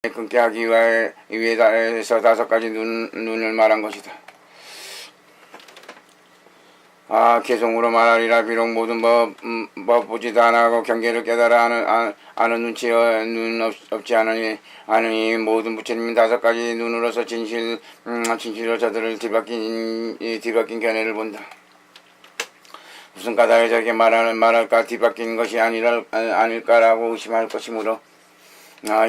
끊게 하기 위해서 5가지 눈을 말한 것이다. 개성으로 말하리라. 비록 모든 법 보지도 않고 경계를 깨달아 아는 눈 없지 않으니 모든 부처님이 5가지 눈으로서 진실로 저들을 뒤바뀐 견해를 본다. 무슨 까닭에 저렇게 말할까? 뒤바뀐 것이 아닐까라고 의심할 것이므로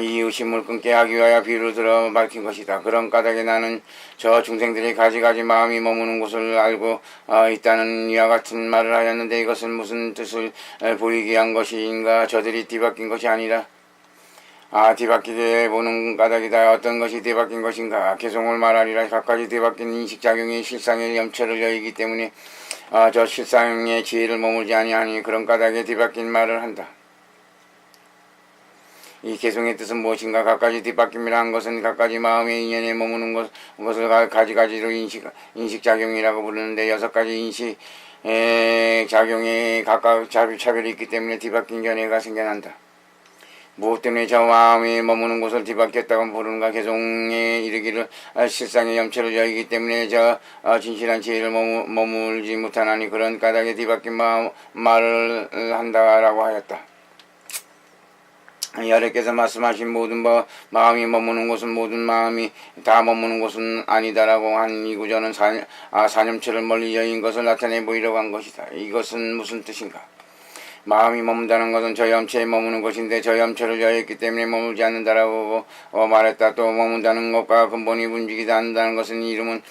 이 의심을 끊게 하기 위하여 비유를 들어 밝힌 것이다. 그런 까닭에 나는 저 중생들이 가지가지 마음이 머무는 곳을 알고 있다는 이와 같은 말을 하였는데, 이것은 무슨 뜻을 보이기 위한 것인가? 저들이 뒤바뀐 것이 아니라 뒤바뀌게 보는 까닭이다. 어떤 것이 뒤바뀐 것인가? 개성을 말하리라. 각가지 뒤바뀐 인식작용이 실상의 염처를 여의기 때문에 저 실상의 지혜를 머물지 아니하니 그런 까닭에 뒤바뀐 말을 한다. 이 개성의 뜻은 무엇인가? 각가지 뒤바뀜이라 한 것은 각가지 마음의 인연에 머무는 것을 가지가지로 인식작용이라고 부르는데, 6가지 인식작용에 각각 차별이 있기 때문에 뒤바뀐 견해가 생겨난다. 무엇 때문에 저 마음이 머무는 곳을 뒤바뀌었다고 부르는가? 개성에 이르기를 실상의 염처를 여기기 때문에 저 진실한 지혜를 머물지 못하나니 그런 까닭에 뒤바뀐 말을 한다라고 하였다. 여래께서 말씀하신 모든 마음이 머무는 곳은 모든 마음이 다 머무는 곳은 아니다라고 한 이 구절은 사념처를 멀리 여인 것을 나타내 보이려고 한 것이다. 이것은 무슨 뜻인가? 마음이 머문다는 것은 저 염처에 머무는 것인데 저 염처를 여였기 때문에 머물지 않는다라고 말했다. 또 머문다는 것과 근본이 움직이지 않는다는 것은 이름은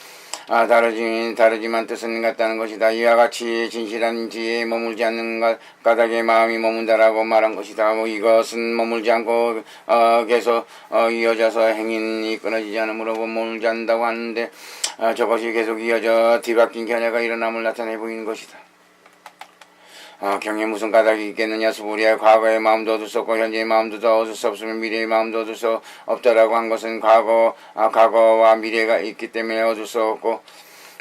다르지만 뜻은 같다는 것이다. 이와 같이 진실한 지혜에 머물지 않는 까닭에 마음이 머문다라고 말한 것이다. 이것은 머물지 않고 계속 이어져서 행인이 끊어지지 않으므로 머물지 않는다고 하는데, 저것이 계속 이어져 뒤바뀐 견해가 일어남을 나타내 보이는 것이다. 경에 무슨 까닭이 있겠느냐? 수부리야. 과거의 마음도 얻을 수 없고 현재의 마음도 얻을 수 없으면 미래의 마음도 얻을 수 없다라고 한 것은 과거와 미래가 있기 때문에 얻을 수 없고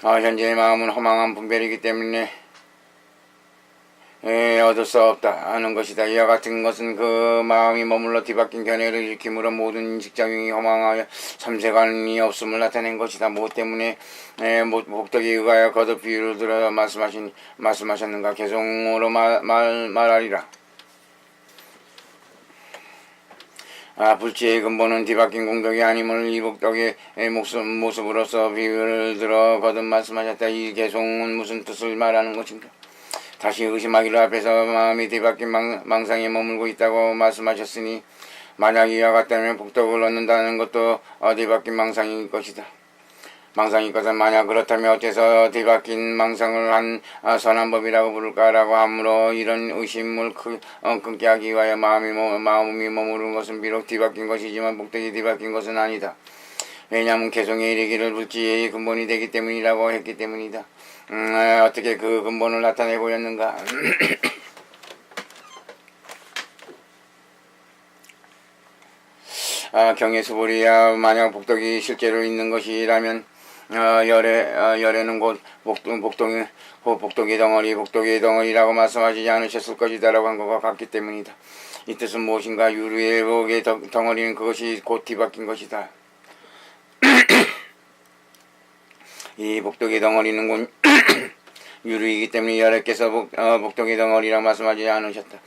현재의 마음은 허망한 분별이기 때문에 얻을 수 없다 하는 것이다. 이와 같은 것은 그 마음이 머물러 뒤바뀐 견해를 일으킴으로 모든 인식작용이 허망하여 삼세관이 없음을 나타낸 것이다. 무엇 때문에 복덕에 의하여 거듭 비유를 들어 말씀하셨는가? 개성으로 말하리라. 불지의 근본은 뒤바뀐 공덕이 아님을 이 복덕의 모습으로서 비유를 들어 거듭 말씀하셨다. 이 개성은 무슨 뜻을 말하는 것인가? 다시 의심하기를 앞에서 마음이 뒤바뀐 망상에 머물고 있다고 말씀하셨으니, 만약 이와 같다면 복덕을 얻는다는 것도 뒤바뀐 망상일 것이다. 망상일 것은 만약 그렇다면 어째서 뒤바뀐 망상을 한 선한 법이라고 부를까라고 하므로, 이런 의심을 끊게 하기 위하여 마음이 머무르는 것은 비록 뒤바뀐 것이지만 복덕이 뒤바뀐 것은 아니다. 왜냐하면 개성에 이르기를 불지의 근본이 되기 때문이라고 했기 때문이다. 어떻게 그 근본을 나타내 보였는가? 경의 수보리야. 만약 복덕이 실제로 있는 것이라면 열에는 곧 복덕의 덩어리라고 말씀하시지 않으셨을 것이다라고 한 것과 같기 때문이다. 이 뜻은 무엇인가? 유류의 복의 덩어리는 그것이 곧 뒤바뀐 것이다. 이 복덕의 덩어리는 곧 유류이기 때문에 여래께서 복덕의 덩어리라 말씀하지 않으셨다.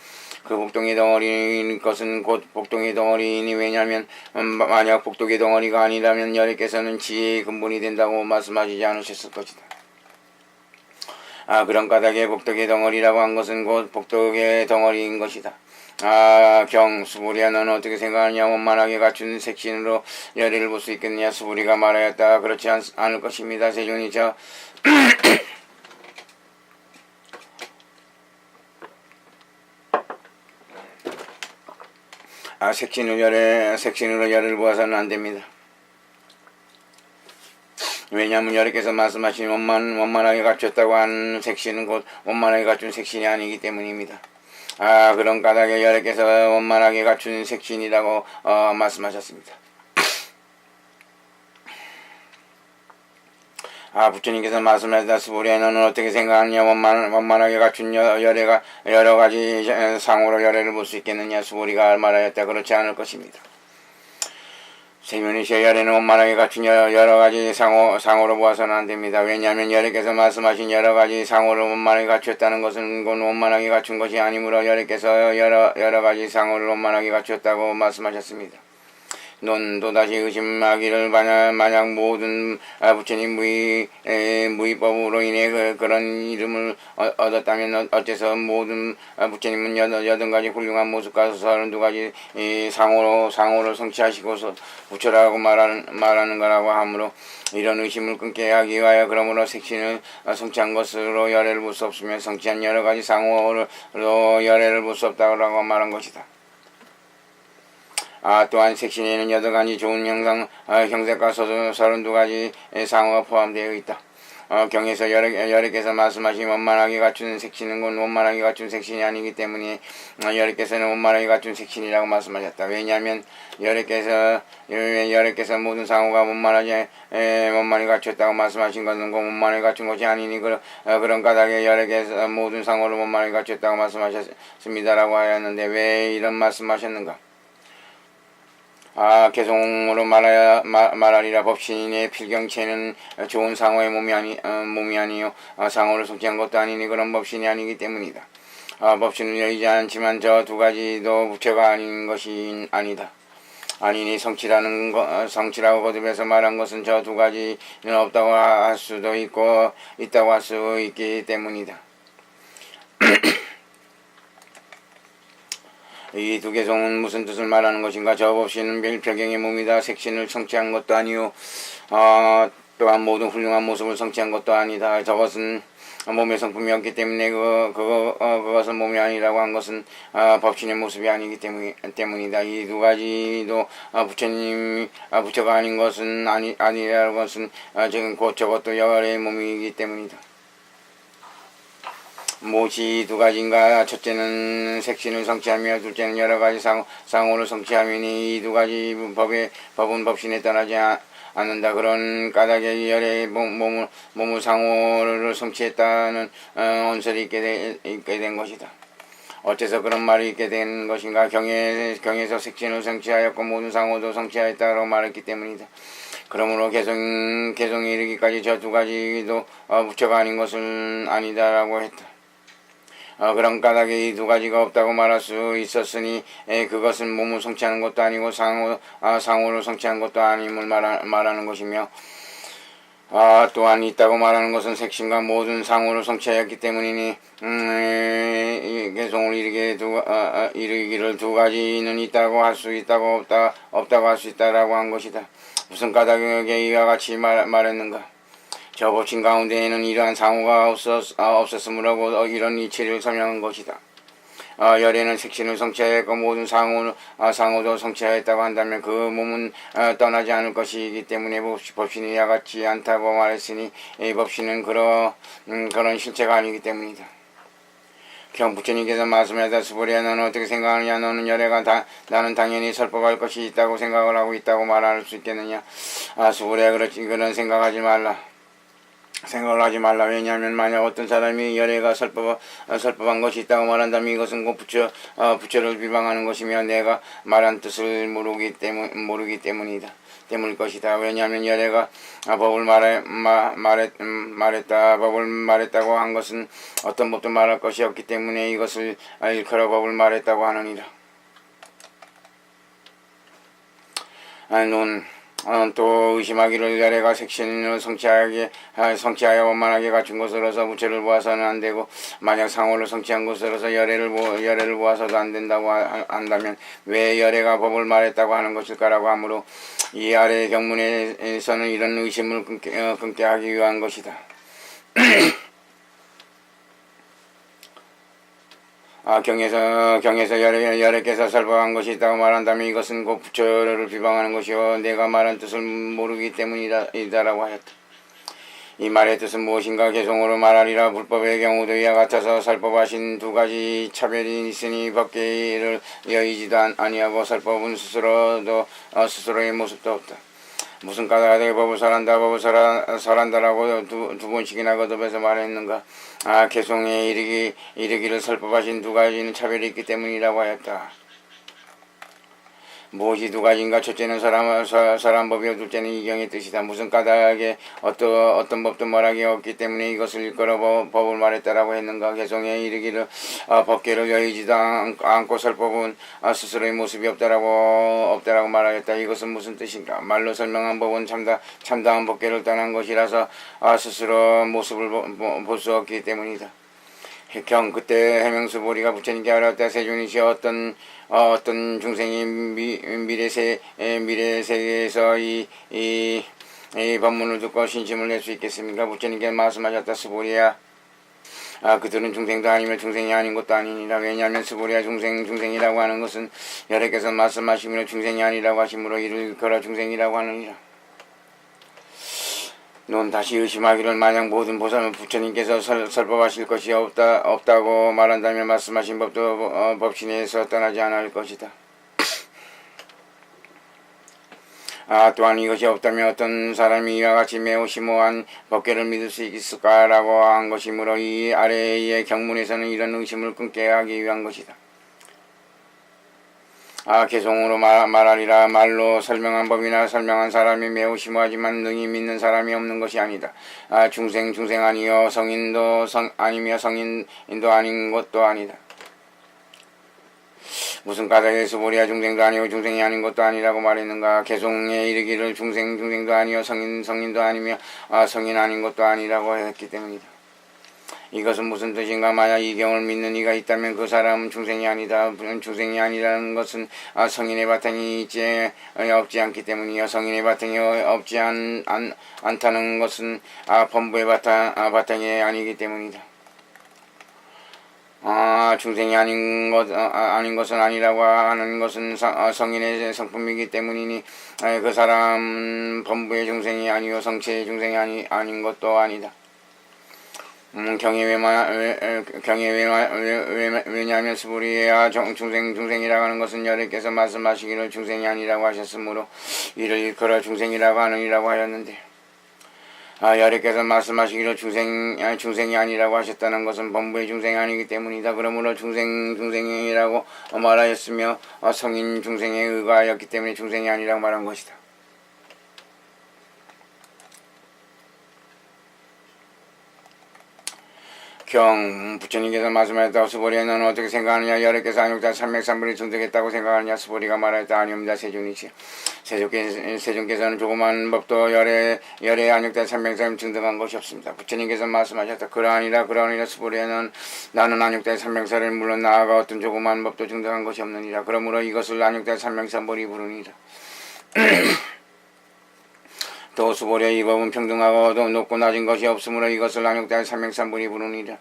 그 복덕의 덩어리인 것은 곧 복덕의 덩어리이니, 왜냐하면 만약 복덕의 덩어리가 아니라면 여래께서는 지혜의 근본이 된다고 말씀하시지 않으셨을 것이다. 그런 까닭에 복덕의 덩어리라고 한 것은 곧 복덕의 덩어리인 것이다. 수부리야. 너는 어떻게 생각하느냐? 원만하게 갖춘 색신으로 열애를 볼 수 있겠느냐? 수부리가 말하였다. 그렇지 않을 것입니다. 세존이 색신으로 열애를 보아서는 안 됩니다. 왜냐하면 여러께서 말씀하신 원만하게 갖췄다고 하는 색신은 곧 원만하게 갖춘 색신이 아니기 때문입니다. 그런 까닭에 여러께서 원만하게 갖춘 색신이라고 말씀하셨습니다. 부처님께서 말씀하셨다. 수부리야. 너는 어떻게 생각하느냐? 원만하게 갖춘 열애가 여러가지 상으로 열애를 볼 수 있겠느냐? 수부리가 말하였다. 그렇지 않을 것입니다. 생명이시여 열에는 원만하게 갖춘 여러 가지 상호로 보아서는 안 됩니다. 왜냐하면 여러께서 말씀하신 여러 가지 상호를 원만하게 갖췄다는 것은 곧 원만하게 갖춘 것이 아니므로 여러께서 여러 가지 상호를 원만하게 갖췄다고 말씀하셨습니다. 또다시 의심하기를 만약 모든 부처님 무의법으로 인해 그런 이름을 얻었다면 어째서 모든 부처님은 8가지 훌륭한 모습과 32가지 상호를 성취하시고서 부처라고 말하는 거라고 하므로 이런 의심을 끊게 하기 위하여 그러므로 색신을 성취한 것으로 열애를 볼 수 없으며 성취한 여러가지 상호로 열애를 볼 수 없다고 말한 것이다. 또한 색신에는 8가지 좋은 형색과 32가지 상호가 포함되어 있다. 경에서 여러께서 말씀하신 원만하게 갖춘 색신은 곧 원만하게 갖춘 색신이 아니기 때문에 여러께서는 원만하게 갖춘 색신이라고 말씀하셨다. 왜냐하면 여러께서 모든 상호가 원만하게 갖췄다고 말씀하신 것은 곧 원만하게 갖춘 것이 아니니 그런 까닭에 여러께서 모든 상호를 원만하게 갖췄다고 말씀하셨습니다라고 하였는데 왜 이런 말씀하셨는가? 개송으로 말하리라. 법신의 필경체는 좋은 상호의 몸이 아니요 상호를 성취한 것도 아니니 그런 법신이 아니기 때문이다. 법신은 여의지 않지만 저 2가지도 부처가 아닌 것이 아니다. 아니니 성취라고 거듭해서 말한 것은 저 2가지는 없다고 할 수도 있고 있다고 할 수 있기 때문이다. 이 2개송은 무슨 뜻을 말하는 것인가? 저 법신은 별경의 몸이다. 색신을 성취한 것도 아니요 또한 모든 훌륭한 모습을 성취한 것도 아니다. 저것은 몸의 성품이었기 때문에 그것은 몸이 아니라고 한 것은 법신의 모습이 아니기 때문이다. 이 2가지도 부처가 아닌 것은 아니라는 것은 지금 곧 저것도 열의 몸이기 때문이다. 무엇이 2가지인가? 첫째는 색신을 성취하며 둘째는 여러가지 상호를 성취하면이 이 2가지 법은 법신에 떠나지 않는다. 그런 까닭에 열의 몸을 상호를 성취했다는 언설이 있게 된 것이다. 어째서 그런 말이 있게 된 것인가? 경에서 색신을 성취하였고 모든 상호도 성취하였다고 말했기 때문이다. 그러므로 개성에 이르기까지 저 2가지도 부처가 아닌 것은 아니다라고 했다. 그런 까닭에 이 2가지가 없다고 말할 수 있었으니 그것은 몸을 성취하는 것도 아니고 상호를 성취한 것도 아님을 말하는 것이며 또한 있다고 말하는 것은 색신과 모든 상호를 성취하였기 때문이니 개송을 이르기를 2가지는 있다고 할 수 있다고 없다고 할 수 있다라고 한 것이다. 무슨 까닭에 이와 같이 말했는가? 저 법신 가운데에는 이러한 상호가 없었으므로 이런 이치를 설명한 것이다. 열에는 색신을 성취하였고 모든 상호도 성취하였다고 한다면 그 몸은 떠나지 않을 것이기 때문에 법신이 이와 같지 않다고 말했으니 이 법신은 그런 실체가 아니기 때문이다. 부처님께서 말씀하셨다. 수보리야, 너는 어떻게 생각하느냐? 너는 열애가 나는 당연히 설법할 것이 있다고 생각을 하고 있다고 말할 수 있겠느냐? 수보리야, 그런 생각을 하지 말라. 왜냐하면 만약 어떤 사람이 열애가 설법한 것이 있다고 말한다면 이것은 곧 부처를 비방하는 것이며 내가 말한 뜻을 모르기 때문일 것이다. 왜냐하면 열애가 법을 말했다고 한 것은 어떤 법도 말할 것이 없기 때문에 이것을 일컬어 법을 말했다고 하느니라. 또 의심하기를 열애가 색신을 성취하여 원만하게 갖춘 것으로서 부처를 보아서는 안 되고 만약 상호를 성취한 것으로서 열애를 보아서도 안 된다고 한다면 왜 열애가 법을 말했다고 하는 것일까라고 하므로 이 아래 경문에서는 이런 의심을 끊게 하기 위한 것이다. 경에서 열애께서 설법한 것이 있다고 말한다면 이것은 곧 부처를 비방하는 것이요 내가 말한 뜻을 모르기 때문이다라고 하였다. 이 말의 뜻은 무엇인가? 개송으로 말하리라. 불법의 경우도 이와 같아서 설법하신 2가지 차별이 있으니 법계를 여의지도 아니하고 설법은 스스로의 모습도 없다. 무슨 까닭에 법을 설한다라고 두 번씩이나 거듭해서 말했는가? 개송에 이르기를 설법하신 2가지는 차별이 있기 때문이라고 하였다. 무엇이 두 가지인가? 첫째는 설한법이요, 둘째는 이경의 뜻이다. 무슨 까닭에 어떤 법도 말하기 없기 때문에 이것을 일컬어 법을 말했다라고 했는가? 개성에 이르기를 법계를 여의지도 않고 설법은 스스로의 모습이 없다라고 말하였다. 이것은 무슨 뜻인가? 말로 설명한 법은 참다한 법계를 떠난 것이라서 스스로 모습을 볼 수 없기 때문이다. 그때 해명수보리가 부처님께 알았다. 세존이시 어떤 중생이 미래세계에서 이 법문을 듣고 신심을 낼 수 있겠습니까? 부처님께 말씀하셨다. 수보리야, 그들은 중생도 아니며 중생이 아닌 것도 아니니라. 왜냐하면 수보리야, 중생이라고 하는 것은 여러께서 말씀하시므로 중생이 아니라고 하시므로 이를 걸어 중생이라고 하느니라. 넌 다시 의심하기를, 만약 모든 보살은 부처님께서 설법하실 것이 없다고 말한다면 말씀하신 법도 법신에서 떠나지 않을 것이다. 또한 이것이 없다면 어떤 사람이 이와 같이 매우 심오한 법계를 믿을 수 있을까라고 한 것이므로 이 아래의 경문에서는 이런 의심을 끊게 하기 위한 것이다. 개송으로 말하리라. 말로 설명한 법이나 설명한 사람이 매우 심오하지만 능히 믿는 사람이 없는 것이 아니다. 중생 아니요 성인도 아니며 성인도 아닌 것도 아니다. 무슨 까닭에서 보리야, 중생도 아니고 중생이 아닌 것도 아니라고 말했는가? 개송에 이르기를 중생도 아니요 성인도 아니며 성인 아닌 것도 아니라고 했기 때문이다. 이것은 무슨 뜻인가? 만약 이 경을 믿는 이가 있다면 그 사람은 중생이 아니다. 중생이 아니라는 것은 성인의 바탕이 없지 않기 때문이요. 성인의 바탕이 없지 않다는 것은 범부의 바탕이 아니기 때문이다. 중생이 아닌 것은 아니라고 하는 것은 성인의 성품이기 때문이니 그 사람 범부의 중생이 아니요 성체의 중생이 아닌 것도 아니다. 왜냐하면 스부리야, 중생이라고 하는 것은 여러께서 말씀하시기를 중생이 아니라고 하셨으므로 이를 일컬어 중생이라고 하느니라고 하였는데, 여러께서 말씀하시기를 중생이 아니라고 하셨다는 것은 범부의 중생이 아니기 때문이다. 그러므로 중생이라고 말하였으며 성인 중생에 의거하였기 때문에 중생이 아니라고 말한 것이다. 부처님께서 말씀하셨다. 수보리야, 너는 어떻게 생각하느냐? 여러께서 안욕자 삼맥삼불을 증득했다고 생각하느냐? 수보리가 말하였다. 아니옵니다. 세존이시여. 세존께서는 조그만 법도 열의 안욕자 삼맥삼을 증득한 것이 없습니다. 부처님께서 말씀하셨다. 그러하니라 수보리야, 나는 안욕자 삼맥삼을 물론 나아가 어떤 조그만 법도 증득한 것이 없느니라. 그러므로 이것을 안욕자 삼맥삼불이 부르니라. 또 수보리야, 이 법은 평등하고 높고 낮은 것이 없으므로 이것을 안욕자 삼맥삼불이 부르니라.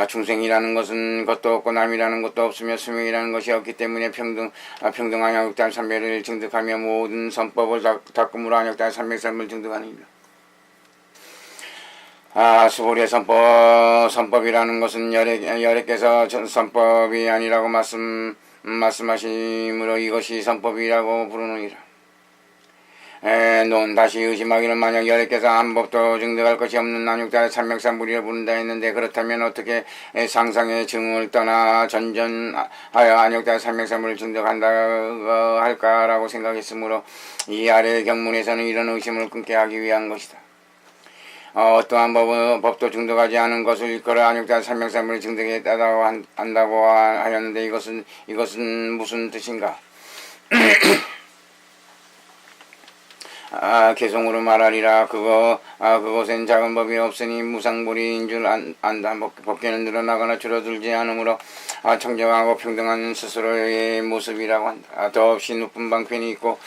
중생이라는 것은 것도 없고 남이라는 것도 없으며 수명이라는 것이 없기 때문에 평등한 안욕자 삼맥을 증득하며 모든 선법을 닦음으로 안욕자 삼맥삼을 증득하니라. 수보리야, 선법이라는 것은 여래께서 선법이 아니라고 말씀하시므로 이것이 선법이라고 부르느니라. 넌 다시 의심하기는, 만약 여러께서 한 법도 증득할 것이 없는 안욕자 삼맥삼불이라 부른다 했는데, 그렇다면 어떻게 상상의 증을 떠나 전전하여 안욕자 삼맥삼불을 증득한다 할까라고 생각했으므로 이 아래 경문에서는 이런 의심을 끊게 하기 위한 것이다. 어떠한 법도 증득하지 않은 것을 일컬어 안욕자 삼맥삼불을 증득했다고 한다고 하였는데, 이것은 무슨 뜻인가? 개송으로 말하리라. 그것엔 작은 법이 없으니 무상불이인 줄 안다. 법계는 늘어나거나 줄어들지 않으므로 청정하고 평등한 스스로의 모습이라고 한다. 더없이 높은 방편이 있고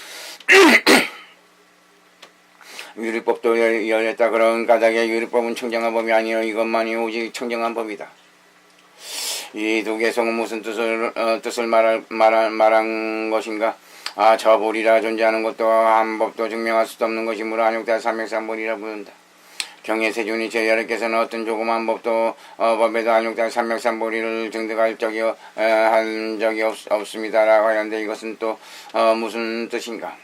유리법도 열렸다. 그런 까닭에 유리법은 청정한 법이 아니요 이것만이 오직 청정한 법이다. 이 두 개성은 무슨 뜻을 말한 것인가? 저 보리라 존재하는 것도 한 법도 증명할 수도 없는 것이므로 안욕자 삼맥삼불이라 부른다. 경의 세존이 여러께서는 어떤 조그만 법에도 안욕자 삼맥삼불이를 증득할 한 적이 없습니다라고 하는데, 이것은 또 무슨 뜻인가?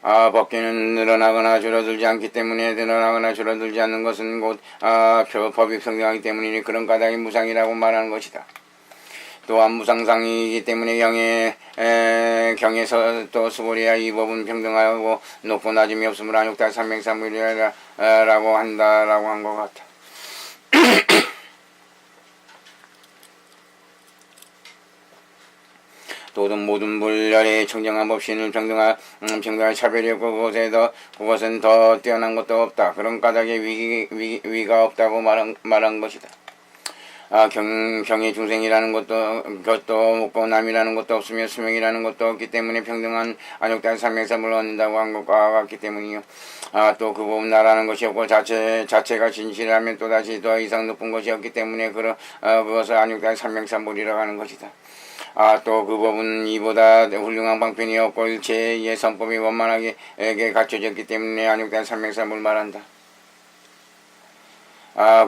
법계는 늘어나거나 줄어들지 않기 때문에 늘어나거나 줄어들지 않는 것은 곧 법이 평등하기 때문이니 그런 까닭이 무상이라고 말하는 것이다. 또한 무상상이기 때문에 경에서 또 수고리야 이 법은 평등하고 높고 낮음이 없으므로 안욕다 삼명삼불이라고 한다라고 한 것 같아. 또는 모든 불열의 청정한 법신은 평등한 차별이 없고 그것은 더 뛰어난 것도 없다. 그런 까닭에 위가 없다고 말한 것이다. 경의 중생이라는 것도 없고 남이라는 것도 없으며 수명이라는 것도 없기 때문에 평등한 안욕단 삼명삼을 얻는다고 한 것과 같기 때문이요. 또 그 법은 나라는 것이 없고 자체가 진실하면 또다시 더 이상 높은 것이 없기 때문에 그것을 안욕단 삼명삼불이라고 하는 것이다. 또 그 법은 이보다 훌륭한 방편이 없고 일체의 선법이 원만하게 갖춰졌기 때문에 안욕단 삼명삼을 말한다.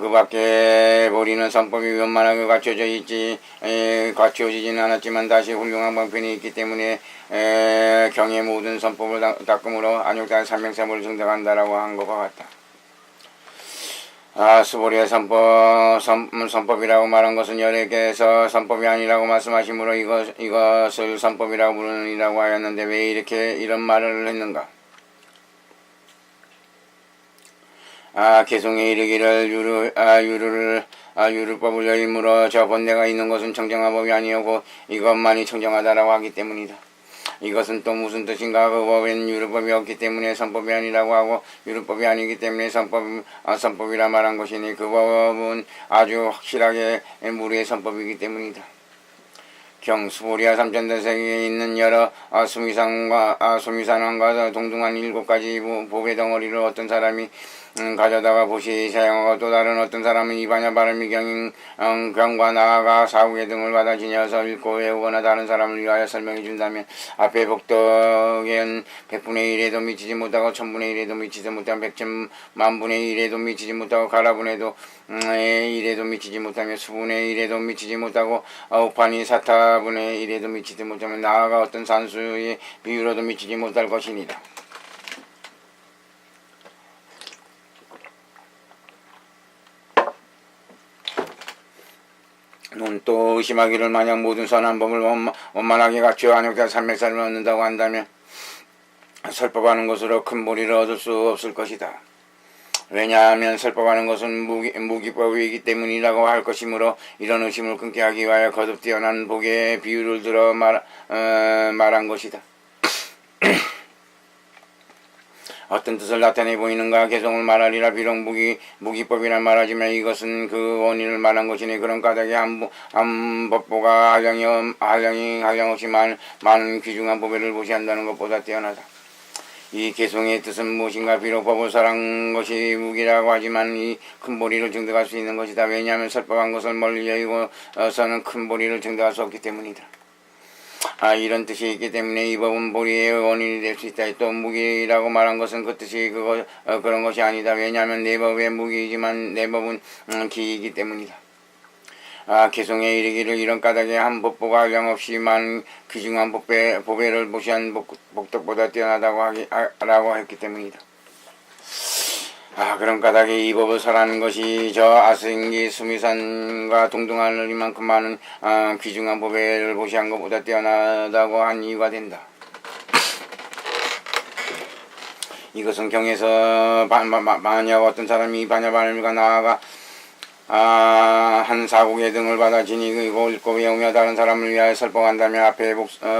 그 밖에 보리는 선법이 원만하게 갖춰지지는 않았지만 다시 훌륭한 방편이 있기 때문에 경의 모든 선법을 닦음으로 안욕단 삼명삼을 증득한다라고 한 것과 같다. 수보리의 선법이라고 말한 것은 여러 선법이 아니라고 말씀하시므로 이것을 선법이라고 부르느니라고 하였는데 왜 이런 말을 했는가? 개송에 이르기를 유르법을 여임으로 저 본내가 있는 것은 청정한 법이 아니오고 이것만이 청정하다라고 하기 때문이다. 이것은 또 무슨 뜻인가? 그 법엔 유르법이 없기 때문에 선법이 아니라고 하고 유르법이 아니기 때문에 선법이라 말한 것이니 그 법은 아주 확실하게 무리의 선법이기 때문이다. 수보리아 삼천대sek에 있는 여러 수미산왕과 동등한 7가지 보배 덩어리를 어떤 사람이 가져다가 보시 사용하고 또 다른 어떤 사람은 이반야 바람이 경과 나아가 사후계 등을 받아 지녀서 읽고 외우거나 다른 사람을 위하여 설명해 준다면 앞에 복덕엔 100분의 1에도 미치지 못하고 1000분의 1에도 미치지 못하고 100천만분의 1에도 미치지 못하고 가라분에도 1에도 미치지 못하며 수분의 1에도 미치지 못하고 우판이 사타분의 1에도 미치지 못하며 나아가 어떤 산수의 비유로도 미치지 못할 것이니라. 또 의심하기를 만약 모든 선한 법을 원만하게 갖추어 안욕단 삼명삼을 얻는다고 한다면 설법하는 것으로 큰 보리를 얻을 수 없을 것이다. 왜냐하면 설법하는 것은 무기법이기 때문이라고 할 것이므로 이런 의심을 끊게 하기 위하여 거듭 뛰어난 복의 비유를 들어 말한 것이다. 어떤 뜻을 나타내 보이는가? 개송을 말하리라. 비록 무기법이라 말하지만 이것은 그 원인을 말한 것이니 그런 까닭에 한 법보가 하장없이 많은 귀중한 보배를 보시한다는 것보다 뛰어나다. 이 개송의 뜻은 무엇인가? 비록 법을 설한 것이 무기라고 하지만 이 큰 보리를 증득할 수 있는 것이다. 왜냐하면 설법한 것을 멀리 여기고서는 큰 보리를 증득할 수 없기 때문이다. 이런 뜻이 있기 때문에 이 법은 보리의 원인이 될 수 있다. 또 무기라고 말한 것은 그 뜻이 그런 것이 아니다. 왜냐하면 내 법의 무기이지만 내 법은 기이기 때문이다. 개송에 이르기를 이런 까닭에 한 법보가 하장없이 많은 귀중한 보배를 보시한 복덕보다 뛰어나다고 라고 했기 때문이다. 그런 까닭에 이 법을 설하는 것이 저 아승기 수미산과 동등한 이만큼 많은 귀중한 보배를 보시한 것보다 뛰어나다고 한 이유가 된다. 이것은 경에서 만약 어떤 사람이 반야발미가 나아가 한 사국의 등을 받아 지니고 읽고 외우며 다른 사람을 위하여 설법한다면 앞에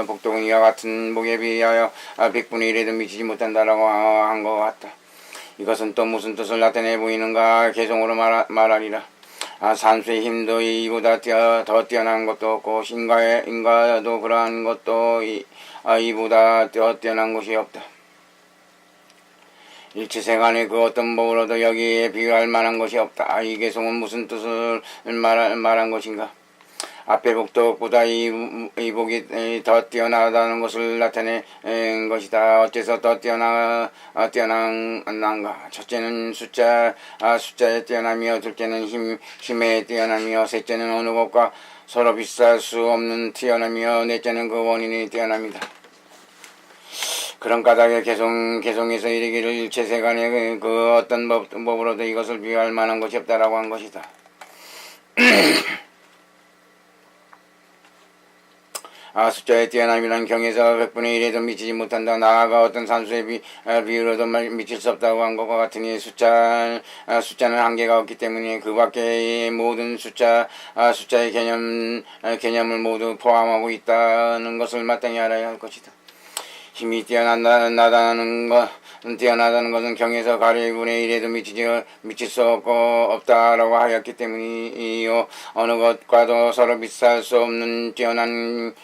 복덕은 이와 같은 복에 비하여 100분의 1에도 미치지 못한다라고 한 것 같다. 이것은 또 무슨 뜻을 나타내 보이는가? 개송으로 말하리라. 산수의 힘도 이보다 더 뛰어난 것도 없고 인가도 그러한 것도 이보다 더 뛰어난 것이 없다. 일체생안의 그 어떤 법으로도 여기에 비교할 만한 것이 없다. 이 개송은 무슨 뜻을 말한 것인가? 앞에 복덕보다 이 복이 더 뛰어나다는 것을 나타낸 것이다. 어째서 더 뛰어난가? 첫째는 숫자에 뛰어나며, 둘째는 힘에 뛰어나며, 셋째는 어느 것과 서로 비쌀 수 없는 뛰어나며, 넷째는 그 원인이 뛰어납니다. 그런 까닭에 개송에서 이르기를 일체세간에 그 어떤 법으로도 이것을 비유할 만한 것이 없다라고 한 것이다. 숫자의 뛰어남이란 경에서 100분의 1에도 미치지 못한다. 나아가 어떤 산수의 비유로도 미칠 수 없다고 한 것과 같으니 숫자는 한계가 없기 때문에 그 밖의 모든 숫자의 개념을 모두 포함하고 있다는 것을 마땅히 알아야 할 것이다. 힘이 뛰어나다는 것은 경에서 가려의 분의 1에도 미칠 수 없다라고 하였기 때문이요. 어느 것과도 서로 비슷할 수 없는 뛰어난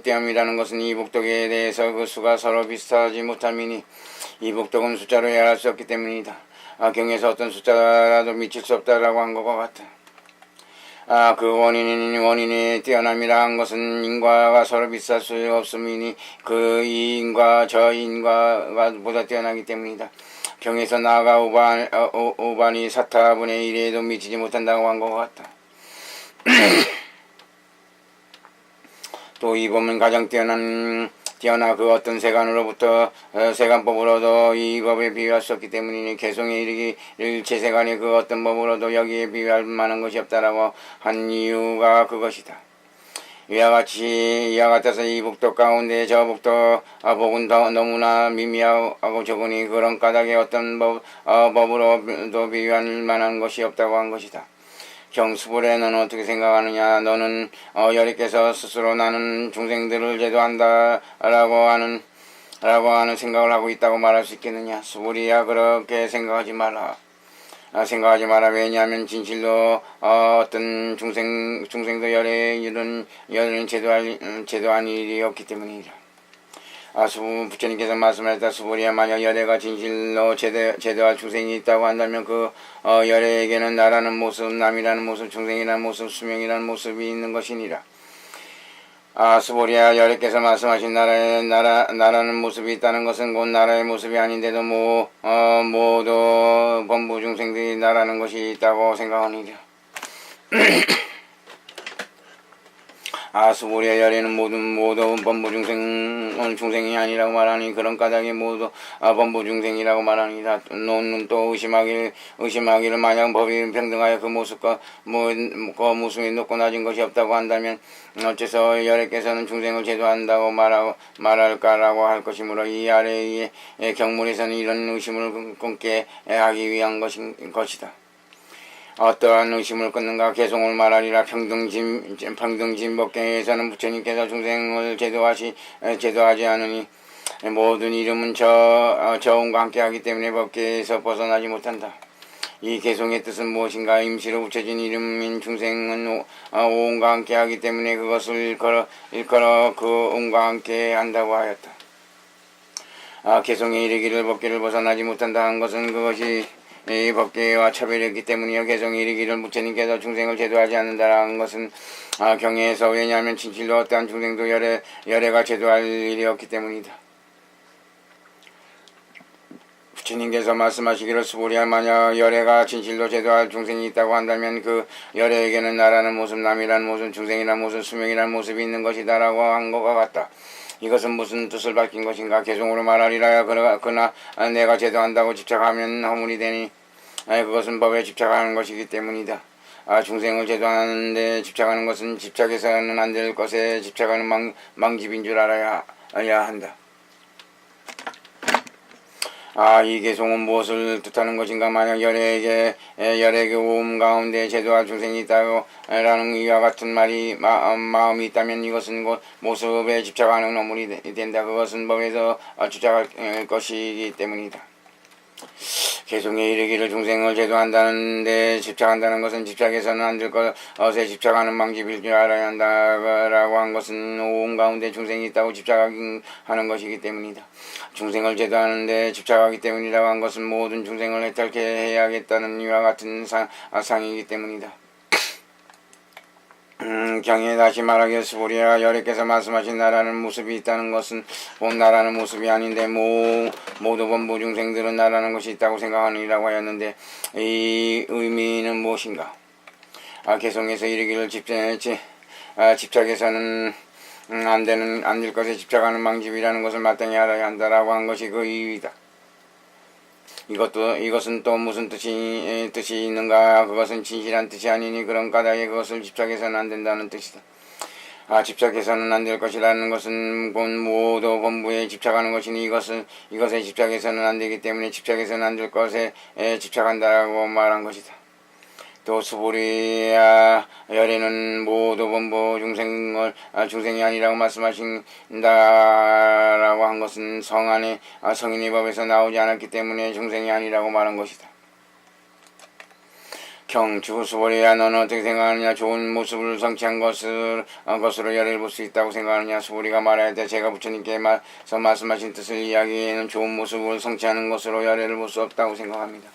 띄엄이라는 것은 이 복덕에 대해서 그 수가 서로 비슷하지 못함이니 이 복덕은 숫자로 해할 수 없기 때문이다. 경에서 어떤 숫자라도 미칠 수 없다라고 한 것과 같다. 그 원인이 뛰어남이라 한 것은 인과가 서로 비쌀 수 없음이니 그 이 인과 저 인과가 보다 뛰어나기 때문이다. 경에서 나아가 오반이 사타분의 1에도 미치지 못한다고 한 것 같다. 또 이 법은 가장 뛰어나 그 어떤 세간으로부터 세간법으로도 이 법에 비유할 수 없기 때문이니 개송에 이르기 일체세간의 그 어떤 법으로도 여기에 비유할 만한 것이 없다라고 한 이유가 그것이다. 이와 같아서 이 복덕 가운데 저 복은 너무나 미미하고 적으니 그런 까닭에 어떤 법으로도 비유할 만한 것이 없다고 한 것이다. 경수불에 너는 어떻게 생각하느냐? 너는 여리께서 스스로 나는 중생들을 제도한다라고 하는 생각을 하고 있다고 말할 수 있겠느냐? 수불이야 그렇게 생각하지 마라. 왜냐하면 진실로 어떤 중생도 열애는 제도한 일이 없기 때문이라. 부처님께서 말씀하셨다. 수불이야 만약 열애가 진실로 제도할 중생이 있다고 한다면 그 열애에게는 나라는 모습, 남이라는 모습, 중생이라는 모습, 수명이라는 모습이 있는 것이니라. 수보리아 열애께서 말씀하신 나라는 모습이 있다는 것은 곧 나라의 모습이 아닌데도 모두 범부 중생들이 나라는 것이 있다고 생각하니라. 수보리아 열애는 모두 범부 중생이 아니라고 말하니 그런 까닭에 모두 범부 중생이라고 말하니라. 너는 또 의심하기를 만약 법이 평등하여 그 모습과 그 모습이 높고 낮은 것이 없다고 한다면 어째서 열애께서는 중생을 제도한다고 말할까라고 할 것이므로 이 아래의 경문에서는 이런 의심을 끊게 하기 위한 것이다. 어떠한 의심을 끊는가? 개송을 말하리라. 평등진법경에서는 부처님께서 중생을 제도하지 않으니 모든 이름은 저음과 함께하기 때문에 법계에서 벗어나지 못한다. 이 개송의 뜻은 무엇인가? 임시로 붙여진 이름인 중생은 오음과 함께하기 때문에 그것을 일컬어 그 음과 함께 한다고 하였다. 개송에 이르기를 법계를 벗어나지 못한다 한 것은 그것이 이 법계와 차별이었기 때문이요. 개송에 이르기를 부처님께서 중생을 제도하지 않는다라는 것은 경에서 왜냐하면 진실로 어떠한 중생도 열애가 제도할 일이 없기 때문이다. 부처님께서 말씀하시기를 수보리야 만약 열애가 진실로 제도할 중생이 있다고 한다면 그 열애에게는 나라는 모습, 남이라는 모습, 중생이라는 모습, 수명이라는 모습이 있는 것이다 라고 한 것과 같다. 이것은 무슨 뜻을 밝힌 것인가? 개송으로 말하리라. 그러나 내가 제도한다고 집착하면 허물이 되니 그것은 법에 집착하는 것이기 때문이다. 중생을 제도하는데 집착하는 것은 집착해서는 안 될 것에 집착하는 망집인 줄 알아야 한다. 이 개송은 무엇을 뜻하는 것인가? 만약 열애에게 오음 가운데 제도할 중생이 있다고 라는 이와 같은 마음이 있다면 이것은 곧 모습에 집착하는 허물이 된다. 그것은 법에서 주장할 것이기 때문이다. 개송에 이르기를 중생을 제도한다는데 집착한다는 것은 집착해서는 안 될 것에 집착하는 망집일 줄 알아야 한다라고 한 것은 오음 가운데 중생이 있다고 집착하는 것이기 때문이다. 중생을 제도하는데 집착하기 때문이라고 한 것은 모든 중생을 해탈케 해야겠다는 이와 같은 상이기 때문이다. 경에 다시 말하기를 수보리아 열애께서 말씀하신 나라는 모습이 있다는 것은 본 나라는 모습이 아닌데 모두 범부 중생들은 나라는 것이 있다고 생각하느니라고 하였는데 이 의미는 무엇인가? 개송에서 이르기를 집착해서는 안 될 것에 집착하는 방집이라는 것을 마땅히 알아야 한다라고 한 것이 그 이유이다. 이것은 또 무슨 뜻이 있는가? 그것은 진실한 뜻이 아니니 그런 까닭에 그것을 집착해서는 안 된다는 뜻이다. 집착해서는 안 될 것이라는 것은 곧 모두 본부에 집착하는 것이니 이것에 집착해서는 안 되기 때문에 집착해서는 안 될 것에 집착한다고 말한 것이다. 또 수보리야 열애는 모두 본부 중생이 아니라고 말씀하신다라고 한 것은 성인의 법에서 나오지 않았기 때문에 중생이 아니라고 말한 것이다. 경주 수보리야 너는 어떻게 생각하느냐? 좋은 모습을 성취한 것으로 열애를 볼 수 있다고 생각하느냐? 수보리가 말할 때 제가 부처님께 말씀하신 뜻을 이야기에는 좋은 모습을 성취하는 것으로 열애를 볼 수 없다고 생각합니다.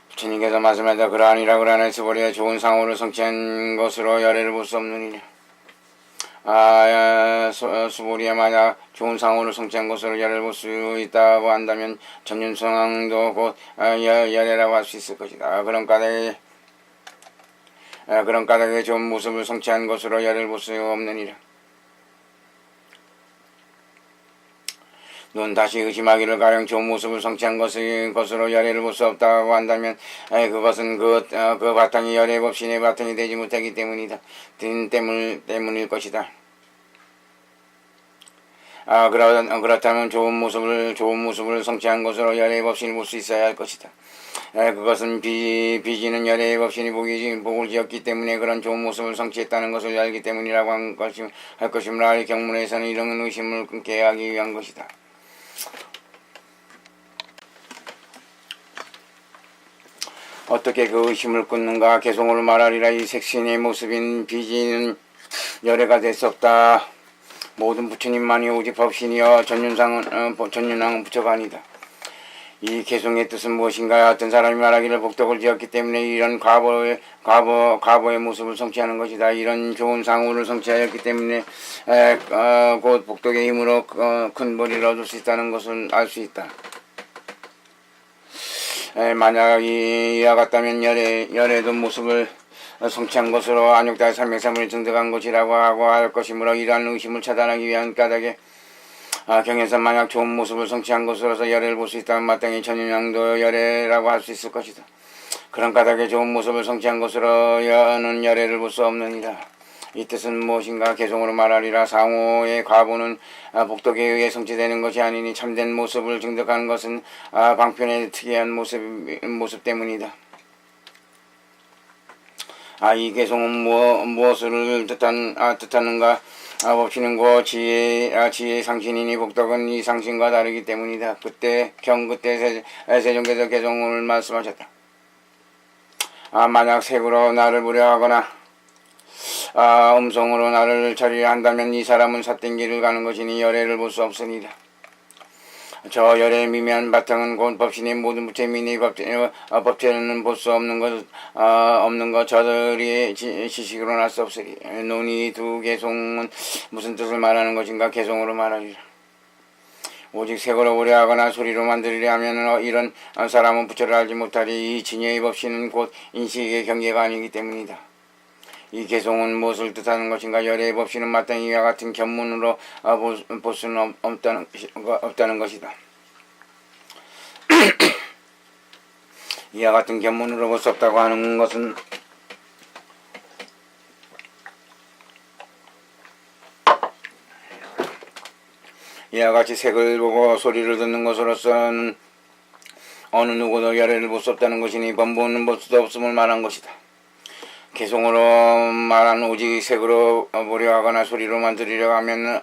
부처님께서 말씀하셨다. 그러하니 수보리야 좋은 상호를 성취한 것으로 열애를 볼 수 없느니라. 수보리야 만약 좋은 상호를 성취한 것으로 열애를 볼 수 있다고 한다면 전륜성황도 곧 열애라고 할 수 있을 것이다. 그런 까닭에 좋은 모습을 성취한 것으로 열애를 볼 수 없느니라. 눈 다시 의심하기를 가령 좋은 모습을 성취한 것으로 열애를 볼 수 없다고 한다면 그것은 그 바탕이 열애 법신의 바탕이 되지 못하기 때문일 것이다. 그렇다면 좋은 모습을 성취한 것으로 열애 법신을 볼 수 있어야 할 것이다. 그것은 비지는 열애의 법신이 복을 지었기 때문에 그런 좋은 모습을 성취했다는 것을 알기 때문이라고 할 것이므로 이 경문에서는 이런 의심을 끊게 하기 위한 것이다. 어떻게 그 의심을 끊는가? 개송으로 말하리라. 이 색신의 모습인 비지는 열애가 될 수 없다. 모든 부처님만이 오직 법신이여 전륜왕은 부처가 아니다. 이 개송의 뜻은 무엇인가? 어떤 사람이 말하기를 복덕을 지었기 때문에 이런 과보의 모습을 성취하는 것이다. 이런 좋은 상호를 성취하였기 때문에 곧 복덕의 힘으로 큰 벌을 얻을 수 있다는 것을 알 수 있다. 만약 이와 같다면 열애도 모습을 성취한 것으로 안욕다의 삼명삼을 증득한 것이라고 하고 할 것이므로 이러한 의심을 차단하기 위한 까닭에 경에서 만약 좋은 모습을 성취한 것으로서 열애를 볼 수 있다면 마땅히 전륜왕도 열애라고 할 수 있을 것이다. 그런 까닭에 좋은 모습을 성취한 것으로는 열애를 볼 수 없느니라. 이 뜻은 무엇인가? 개송으로 말하리라. 상호의 과보는 복덕에 의해 성취되는 것이 아니니 참된 모습을 증득하는 것은 방편의 특이한 모습 때문이다. 이 개송은 무엇을 뜻하는가? 법신은 고 지혜의 상신이니 복덕은 이 상신과 다르기 때문이다. 그때 세종께서 개송을 말씀하셨다. 만약 색으로 나를 부려하거나 음성으로 나를 처리를 한다면 이 사람은 삿된 길을 가는 것이니 열애를 볼 수 없으니라. 저 열애의 미미한 바탕은 곧 법신의 모든 부처님이니 법체는 볼 수 없는 것 저들이 지식으로 날 수 없으리. 논의 두 개송은 무슨 뜻을 말하는 것인가? 개송으로 말하리라. 오직 색으로 우려하거나 소리로 만들리려 하면 이런 사람은 부처를 알지 못하리. 이 진여의 법신은 곧 인식의 경계가 아니기 때문이다. 이 개송은 무엇을 뜻하는 것인가? 열애의 법신은 마땅히 이와 같은 견문으로 볼 수는 없다는 것이다. 이와 같은 견문으로 볼 수 없다고 하는 것은 이와 같이 색을 보고 소리를 듣는 것으로서는 어느 누구도 열애를 볼 수 없다는 것이니 범부는 볼 수도 없음을 말한 것이다. 개송으로 말하는 오직 색으로 보려 하거나 소리로만 들으려 하면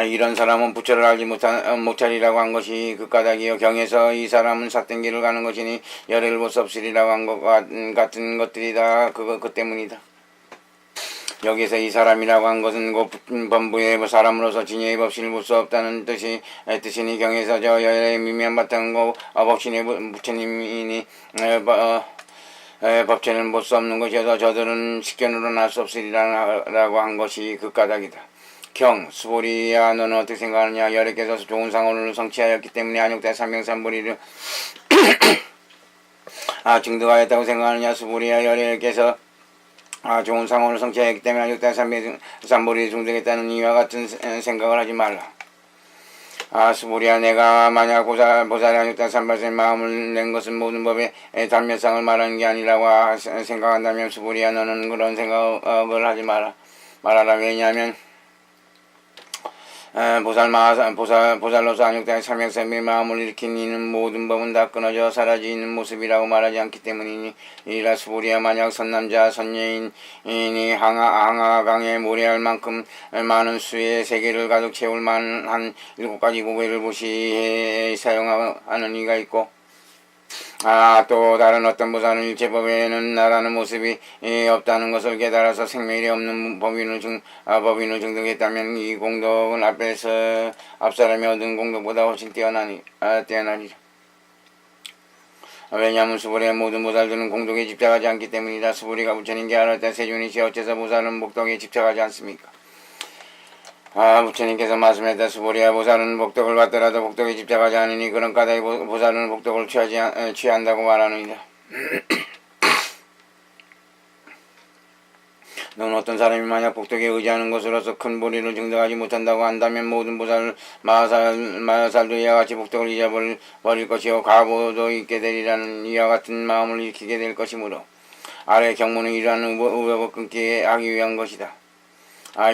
이런 사람은 부처를 알지 못하리라고 한 것이 그 까닭이요. 경에서 이 사람은 삿된 길을 가는 것이니 열애를 볼 수 없으리라고 한 것 같은 것들이다. 그 때문이다. 여기서 이 사람이라고 한 것은 범부의 사람으로서 진여의 법신을 볼 수 없다는 뜻이니 경에서 저 열애의 미미한 바탕은 법신의 부처님이니 법체는 볼 수 없는 것이어서 저들은 식견으로 날 수 없으리라고 한 것이 그 까닭이다. 경 수보리야 너는 어떻게 생각하느냐? 열애께서 좋은 상호를 성취하였기 때문에 안욕다의 삼명삼보리를 증득하였다고 생각하느냐. 수부리야 열애께서 좋은 상황을 성취하였기 때문에 육단 삼보리 중득했다는 이와 같은 생각을 하지 말라. 수부리야, 내가 만약 보살이 아니었다 삼발의 마음을 낸 것은 모든 법의 단면상을 말하는 게 아니라고 생각한다면 수부리야, 너는 그런 생각을 하지 말아라. 왜냐하면 보살로서 안육단의 삼명삼의 마음을 일으킨 이는 모든 법은 다 끊어져 사라지는 모습이라고 말하지 않기 때문이니라. 수부리야, 만약 선남자 선녀인이 항아강에 모래할 만큼 많은 수의 세계를 가득 채울 만한 7가지 고개를 보시에 사용하는 이가 있고, 또 다른 어떤 보살은 일체법에는 나라는 모습이 없다는 것을 깨달아서 생멸이 없는 법인을 증득했다면 이 공덕은 앞사람이 얻은 공덕보다 훨씬 뛰어나리라. 왜냐하면 수부리의 모든 보살들은 공덕에 집착하지 않기 때문이다. 수부리가 부처님께 알았다. 세존이시 어째서 보살은 복덕에 집착하지 않습니까? 부처님께서 말씀했다. 수부리야, 보살은 복덕을 받더라도 복덕에 집착하지 않으니 그런 까닭에 보살은 복덕을 취한다고 말하느니라. 넌 어떤 사람이 만약 복덕에 의지하는 것으로서 큰 보리를 증득하지 못한다고 한다면 모든 보살 마살도 이와 같이 복덕을 잊어버릴 것이요 가보도 잊게 되리라는 이와 같은 마음을 일으키게 될 것이므로 아래 경문은 이러한 의혹을 끊게 하기 위한 것이다.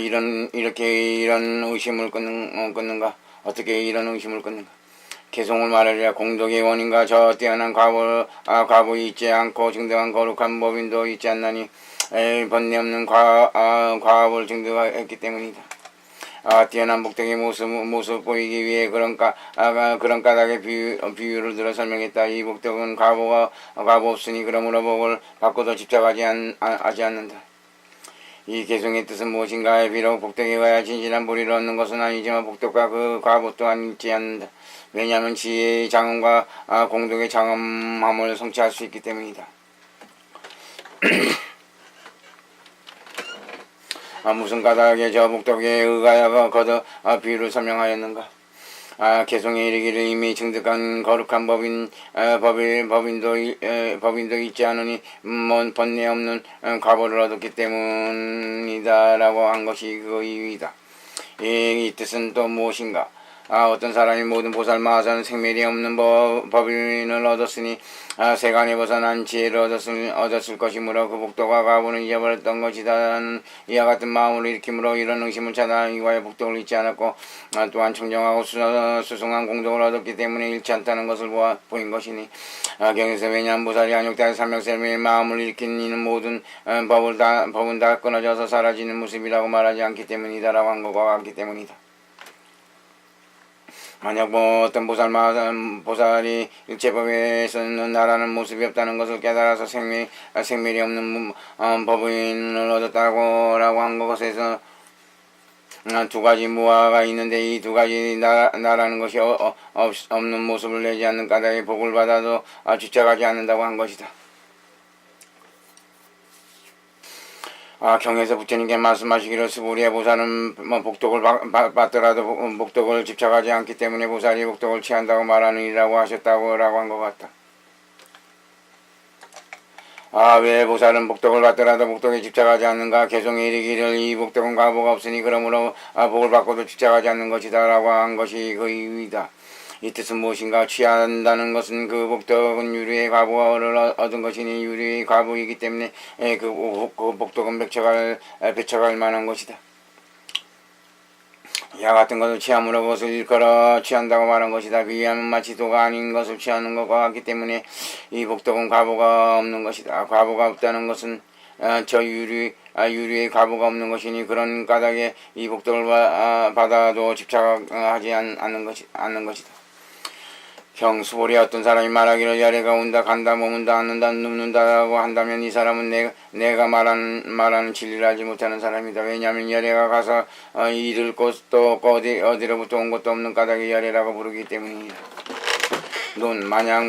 이런 의심을 끊는가? 어떻게 이런 의심을 끊는가? 개송을 말하리라. 공덕의 원인과 저 뛰어난 과보이 있지 않고 증득한 거룩한 법인도 있지 않나니 번뇌 없는 과업을 증득했기 때문이다. 뛰어난 복덕의 모습 보이기 위해 그런 까닭의 비유를 들어 설명했다. 이 복덕은 과보 없으니 그러므로 복을 받고도 집착하지 않는다. 이 개송의 뜻은 무엇인가? 비록 복덕에 가야 진실한 보리를 얻는 것은 아니지만 복덕과 그 과보 또한 있지 않는다. 왜냐하면 지혜의 장엄과 공덕의 장엄함을 성취할 수 있기 때문이다. 무슨 까닭에 저 복덕에 의하여 거듭 비유를 설명하였는가? 개송에 이르기를 이미 증득한 거룩한 법인도 있지 않으니 번뇌 없는 과보를 얻었기 때문이다라고 한 것이 그 이유이다. 이 뜻은 또 무엇인가? 어떤 사람이 모든 보살 마하사는 생멸이 없는 법인을 얻었으니 세간에 벗어난 지혜를 얻었을 것이므로 그 복덕과 과보는 잊어버렸던 것이다는 이와 같은 마음을 일으키므로 이런 의심을 차단하기 위하여 복덕을 잊지 않았고 또한 청정하고 수승한 공덕을 얻었기 때문에 잃지 않다는 것을 보인 것이니 경에서 왜냐하면 보살이 안욕다의 삼명셀매의 마음을 일으킨 이는 모든 법은 다 끊어져서 사라지는 모습이라고 말하지 않기 때문이다라고 한 것과 같기 때문이다. 만약 어떤 보살이 일체법에서는 나라는 모습이 없다는 것을 깨달아서 생멸이 없는 법인을 얻었다고 한 것에서 두 가지 무아가 있는데 이 두 가지 나라는 것이 없는 모습을 내지 않는 까닭에 복을 받아도 집착하지 않는다고 한 것이다. 경에서 부처님께 말씀하시기를 수부리의 보살은 복덕을 받더라도 복덕을 집착하지 않기 때문에 보살이 복덕을 취한다고 말하느니라고 하셨다고 한 것 같다. 왜 보살은 복덕을 받더라도 복덕에 집착하지 않는가? 개송에 이르기를 이 복덕은 과보가 없으니 그러므로 복을 받고도 집착하지 않는 것이다 라고 한 것이 그 이유이다. 이 뜻은 무엇인가? 취한다는 것은 그 복덕은 유리의 과보를 얻은 것이니 유리의 과보이기 때문에 그 복덕은 배척할 만한 것이다. 이와 같은 것을 취함으로 그것을 일컬어 취한다고 말한 것이다. 비유하면 마치 도가 아닌 것을 취하는 것과 같기 때문에 이 복덕은 과보가 없는 것이다. 과보가 없다는 것은 저 유리의 과보가 없는 것이니 그런 까닭에 이 복덕을 받아도 집착하지 않는 것이다. 경수보리 어떤 사람이 말하기를 열애가 온다 간다 머문다 앉는다 눕는다라고 한다면 이 사람은 내가 말하는 진리를 알지 못하는 사람이다. 왜냐하면 열애가 가서 이를 곳도 없고 어디로부터 온 것도 없는 까닭에 열애라고 부르기 때문이다. 만약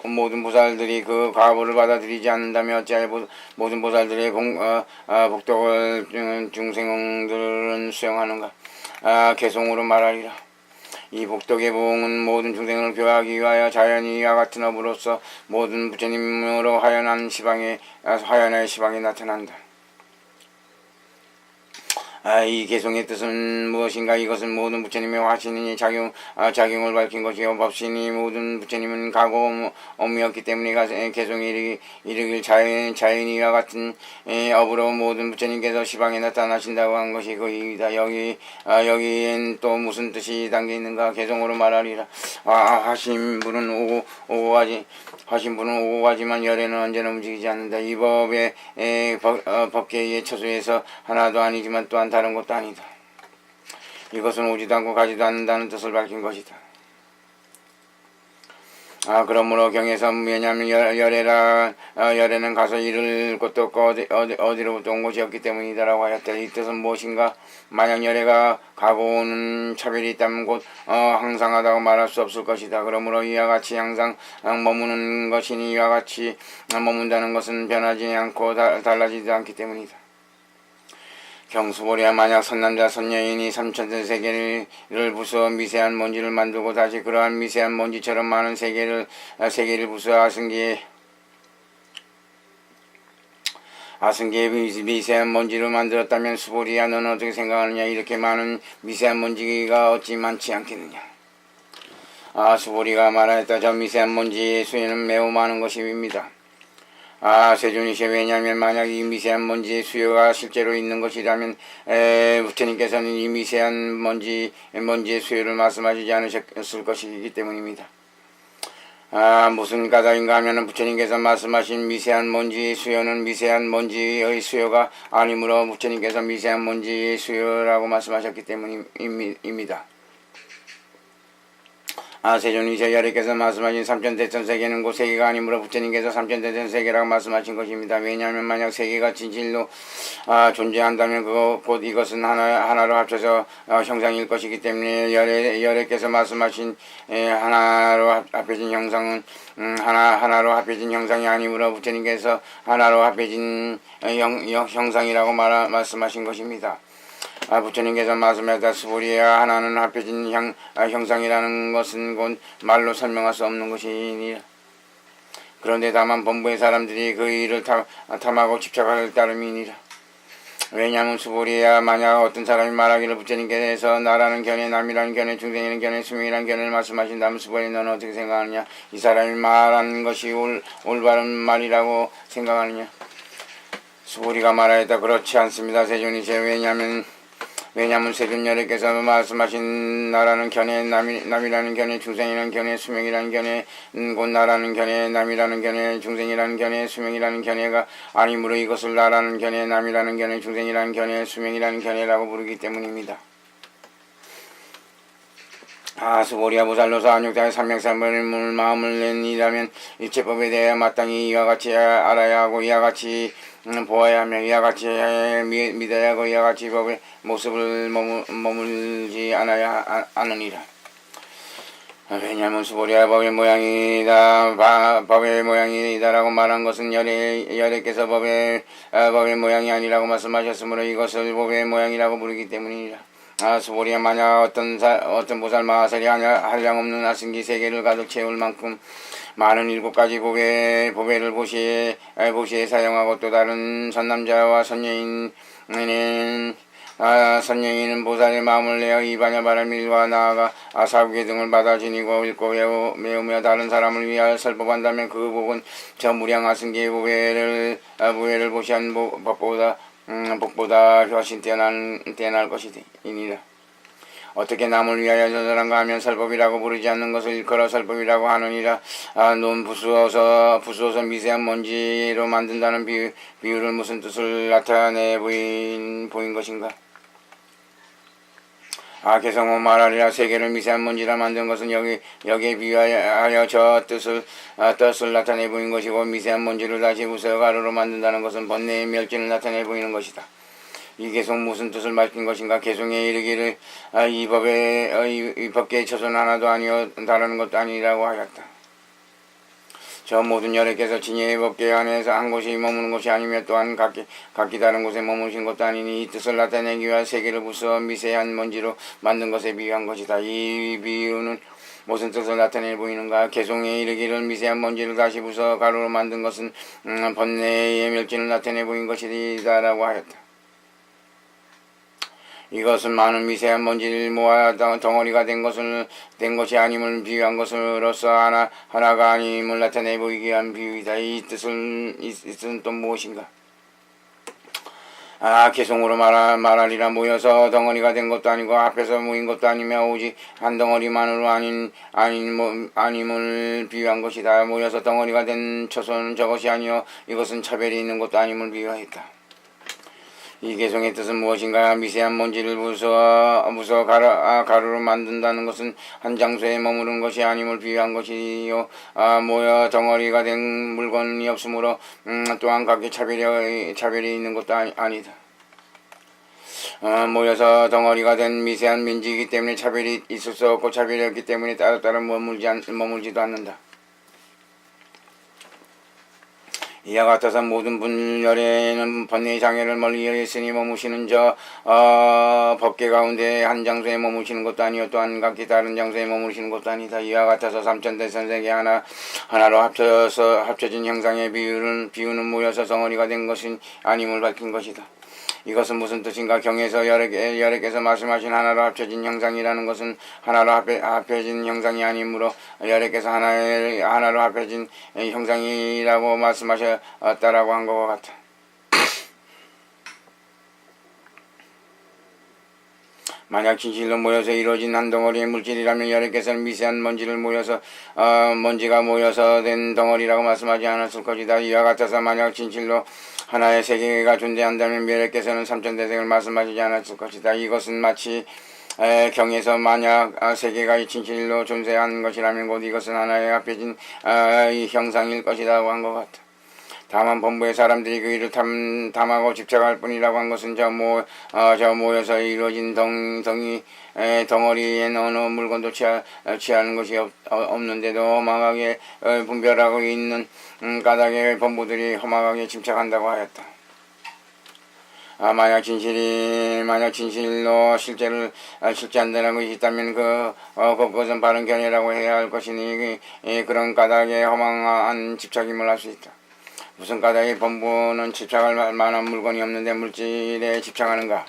모든 보살들이 그 과보를 받아들이지 않는다면 어찌하여 모든 보살들의 복덕을 중생들은 수용하는가? 개송으로 말하리라. 이 복덕의 보응은 모든 중생을 교화하기 위하여 자연히 이와 같은 업으로서 모든 부처님으로 화연한 시방에 화연의 시방에 나타난다. 이 개송의 뜻은 무엇인가? 이것은 모든 부처님의 화신이 작용을 밝힌 것이요 법신이 모든 부처님은 가고 업이었기 때문에 개송이 이르길 자연이와 같은 업으로 모든 부처님께서 시방에 나타나신다고 한 것이 그 이유이다. 여기엔 또 무슨 뜻이 담겨 있는가? 개송으로 말하리라. 하신 분은 오고 가지만 열애는 언제나 움직이지 않는다. 이 법의 법계의 처소에서 하나도 아니지만 또한 다른 것도 아니다. 이것은 오지도 않고 가지도 않는다는 뜻을 밝힌 것이다. 그러므로 경에서 왜냐하면 열애는 가서 이를 곳도 없고 어디로부터 온 곳이었기 때문이다라고 하였다. 이 뜻은 무엇인가? 만약 열애가 가고 오는 차별이 있다면 곧 항상하다고 말할 수 없을 것이다. 그러므로 이와 같이 항상 머무는 것이니 이와 같이 머문다는 것은 변하지 않고 달라지지 않기 때문이다. 경수보리야 만약 선남자 선여인이 삼천대 세계를 부수어 미세한 먼지를 만들고 다시 그러한 미세한 먼지처럼 많은 세계를 부수어 아승기의 미세한 먼지를 만들었다면 수보리야 너는 어떻게 생각하느냐? 이렇게 많은 미세한 먼지가 어찌 많지 않겠느냐? 수보리가 말하였다. 저 미세한 먼지의 수요는 매우 많은 것입니다. 세존이시여 왜냐하면 만약 이 미세한 먼지의 수요가 실제로 있는 것이라면 부처님께서는 이 미세한 먼지의 수요를 말씀하시지 않으셨을 것이기 때문입니다. 무슨 까닭인가 하면 부처님께서 말씀하신 미세한 먼지의 수요는 미세한 먼지의 수요가 아니므로 부처님께서 미세한 먼지의 수요라고 말씀하셨기 때문입니다. 세존이시여 여러께서 말씀하신 삼천대천세계는 곧 세계가 아니므로 부처님께서 삼천대천세계라고 말씀하신 것입니다. 왜냐하면 만약 세계가 진실로 존재한다면 곧 이것은 하나로 합쳐서 형상일 것이기 때문에 여러께서 말씀하신 하나로 합해진 형상은 하나로 합해진 형상이 아니므로 부처님께서 하나로 합해진 형상이라고 말씀하신 것입니다. 부처님께서 말씀하셨다. 수보리야 하나는 합해진 형상이라는 것은 곧 말로 설명할 수 없는 것이니라. 그런데 다만 본부의 사람들이 그 일을 탐하고 집착할 따름이니라. 왜냐하면 수보리야 만약 어떤 사람이 말하기를 부처님께서 나라는 견해 남이라는 견해 중생이라는 견해 수명이라는 견해를 말씀하신다면 수보리 너는 어떻게 생각하느냐? 이 사람이 말하는 것이 올바른 말이라고 생각하느냐? 수보리가 말하였다. 그렇지 않습니다. 세존이시여 왜냐하면 세존여래께서 말씀하신 나라는 견해 남이라는 견해 중생이라는 견해 수명이라는 견해 곧 나라는 견해 남이라는 견해 중생이라는 견해 수명이라는 견해가 아니므로 이것을 나라는 견해 남이라는 견해 중생이라는 견해 수명이라는 견해라고 부르기 때문입니다. 수보리야 보살로서 안육자의 삼명삼불을 마음을 낸이라면 일체법에 대해 마땅히 이와 같이 알아야 하고 이와 같이 보아야 하며 이와 같이 믿어야 하고 이와 같이 법의 모습을 머물지 않으니라. 왜냐하면 수보리야 법의 모양이다라고 말한 것은 여래께서 법의 모양이 아니라고 말씀하셨으므로 이것을 법의 모양이라고 부르기 때문이니라. 수보리야 만약 어떤 보살 마하살이 한량없는 아승기 세계를 가득 채울 만큼 많은 7가지 보배를 보시에 사용하고 또 다른 선남자와 선여인은 보살의 마음을 내어 이반야 바라밀과 나아가 사후계 등을 받아 지니고 읽고 외우며 다른 사람을 위하여 설법한다면 그 복은 저 무량 아승기의 보배를 보시한 복보다 훨씬 뛰어날 것이니라. 어떻게 남을 위하여 저절한가 하면 설법이라고 부르지 않는 것을 일컬어 설법이라고 하느니라. 논 부수어서 미세한 먼지로 만든다는 비유를 무슨 뜻을 나타내 보인 것인가? 개성호 말하리라. 세계를 미세한 먼지라 만든 것은 여기에 비유하여 저 뜻을 나타내 보인 것이고 미세한 먼지를 다시 부수어 가루로 만든다는 것은 번뇌의 멸진을 나타내 보이는 것이다. 이 개송 무슨 뜻을 밝힌 것인가? 개송에 이르기를 이 법계의 처소는 하나도 아니요 다른 것도 아니라고 하였다. 저 모든 열애께서 진예의 법계 안에서 한 곳이 머무는 것이 아니며 또한 각기 다른 곳에 머무신 것도 아니니 이 뜻을 나타내기 위하여 세계를 부수어 미세한 먼지로 만든 것에 비유한 것이다. 이 비유는 무슨 뜻을 나타내 보이는가? 개송에 이르기를 미세한 먼지를 다시 부숴 가루로 만든 것은 번뇌의 멸진을 나타내 보인 것이다라고 하였다. 이것은 많은 미세한 먼지를 모아 덩어리가 된 것이 아님을 비유한 것으로서 하나가 아님을 나타내 보이게 한 비유이다. 이 뜻은 또 무엇인가? 개송으로 말하리라. 모여서 덩어리가 된 것도 아니고 앞에서 모인 것도 아니며 오직 한 덩어리만으로 아님을 비유한 것이다. 모여서 덩어리가 된 처소는 저것이 아니요 이것은 차별이 있는 것도 아님을 비유하였다. 이 개송의 뜻은 무엇인가? 미세한 먼지를 부숴 가루로 만든다는 것은 한 장소에 머무른 것이 아님을 비유한 것이요 모여 덩어리가 된 물건이 없으므로 또한 각기 차별이 있는 것도 아니다. 모여서 덩어리가 된 미세한 민지이기 때문에 차별이 있을 수 없고 차별이 없기 때문에 따로따로 머물지도 않는다. 이와 같아서 모든 분열에는 번뇌의 장애를 멀리 여했으니 머무시는 법계 가운데 한 장소에 머무시는 것도 아니요 또한 각기 다른 장소에 머무시는 것도 아니다. 이와 같아서 삼천대천세계 하나로 합쳐진 형상의 비유는 모여서 덩어리가 된 것이 아님을 밝힌 것이다. 이것은 무슨 뜻인가? 경에서 여러께서 말씀하신 하나로 합쳐진 형상이라는 것은 하나로 합해진 형상이 아니므로 여러께서 하나로 합해진 형상이라고 말씀하셨다라고 한 것과 같아. 만약 진실로 모여서 이루어진 한 덩어리의 물질이라면 여러께서는 미세한 먼지가 모여서 된 덩어리라고 말씀하지 않았을 것이다. 이와 같아서 만약 진실로 하나의 세계가 존재한다면 여러께서는 삼천대생을 말씀하시지 않았을 것이다. 이것은 마치 경에서 만약 세계가 진실로 존재한 것이라면 곧 이것은 하나의 합해진 형상일 것이라고 한 것 같다. 다만 본부의 사람들이 그 일을 탐하고 집착할 뿐이라고 한 것은 저 모여서 이루어진 덩어리엔 어느 물건도 취하는 것이 없는데도 험하게 분별하고 있는 까닭의 본부들이 험하게 침착한다고 하였다. 만약 진실로 실제한다는 것이 있다면 그것은 바른 견해라고 해야 할 것이니 그런 까닭에 허망한 집착임을 알 수 있다. 무슨 까닭의 본부는 집착할 만한 물건이 없는데 물질에 집착하는가?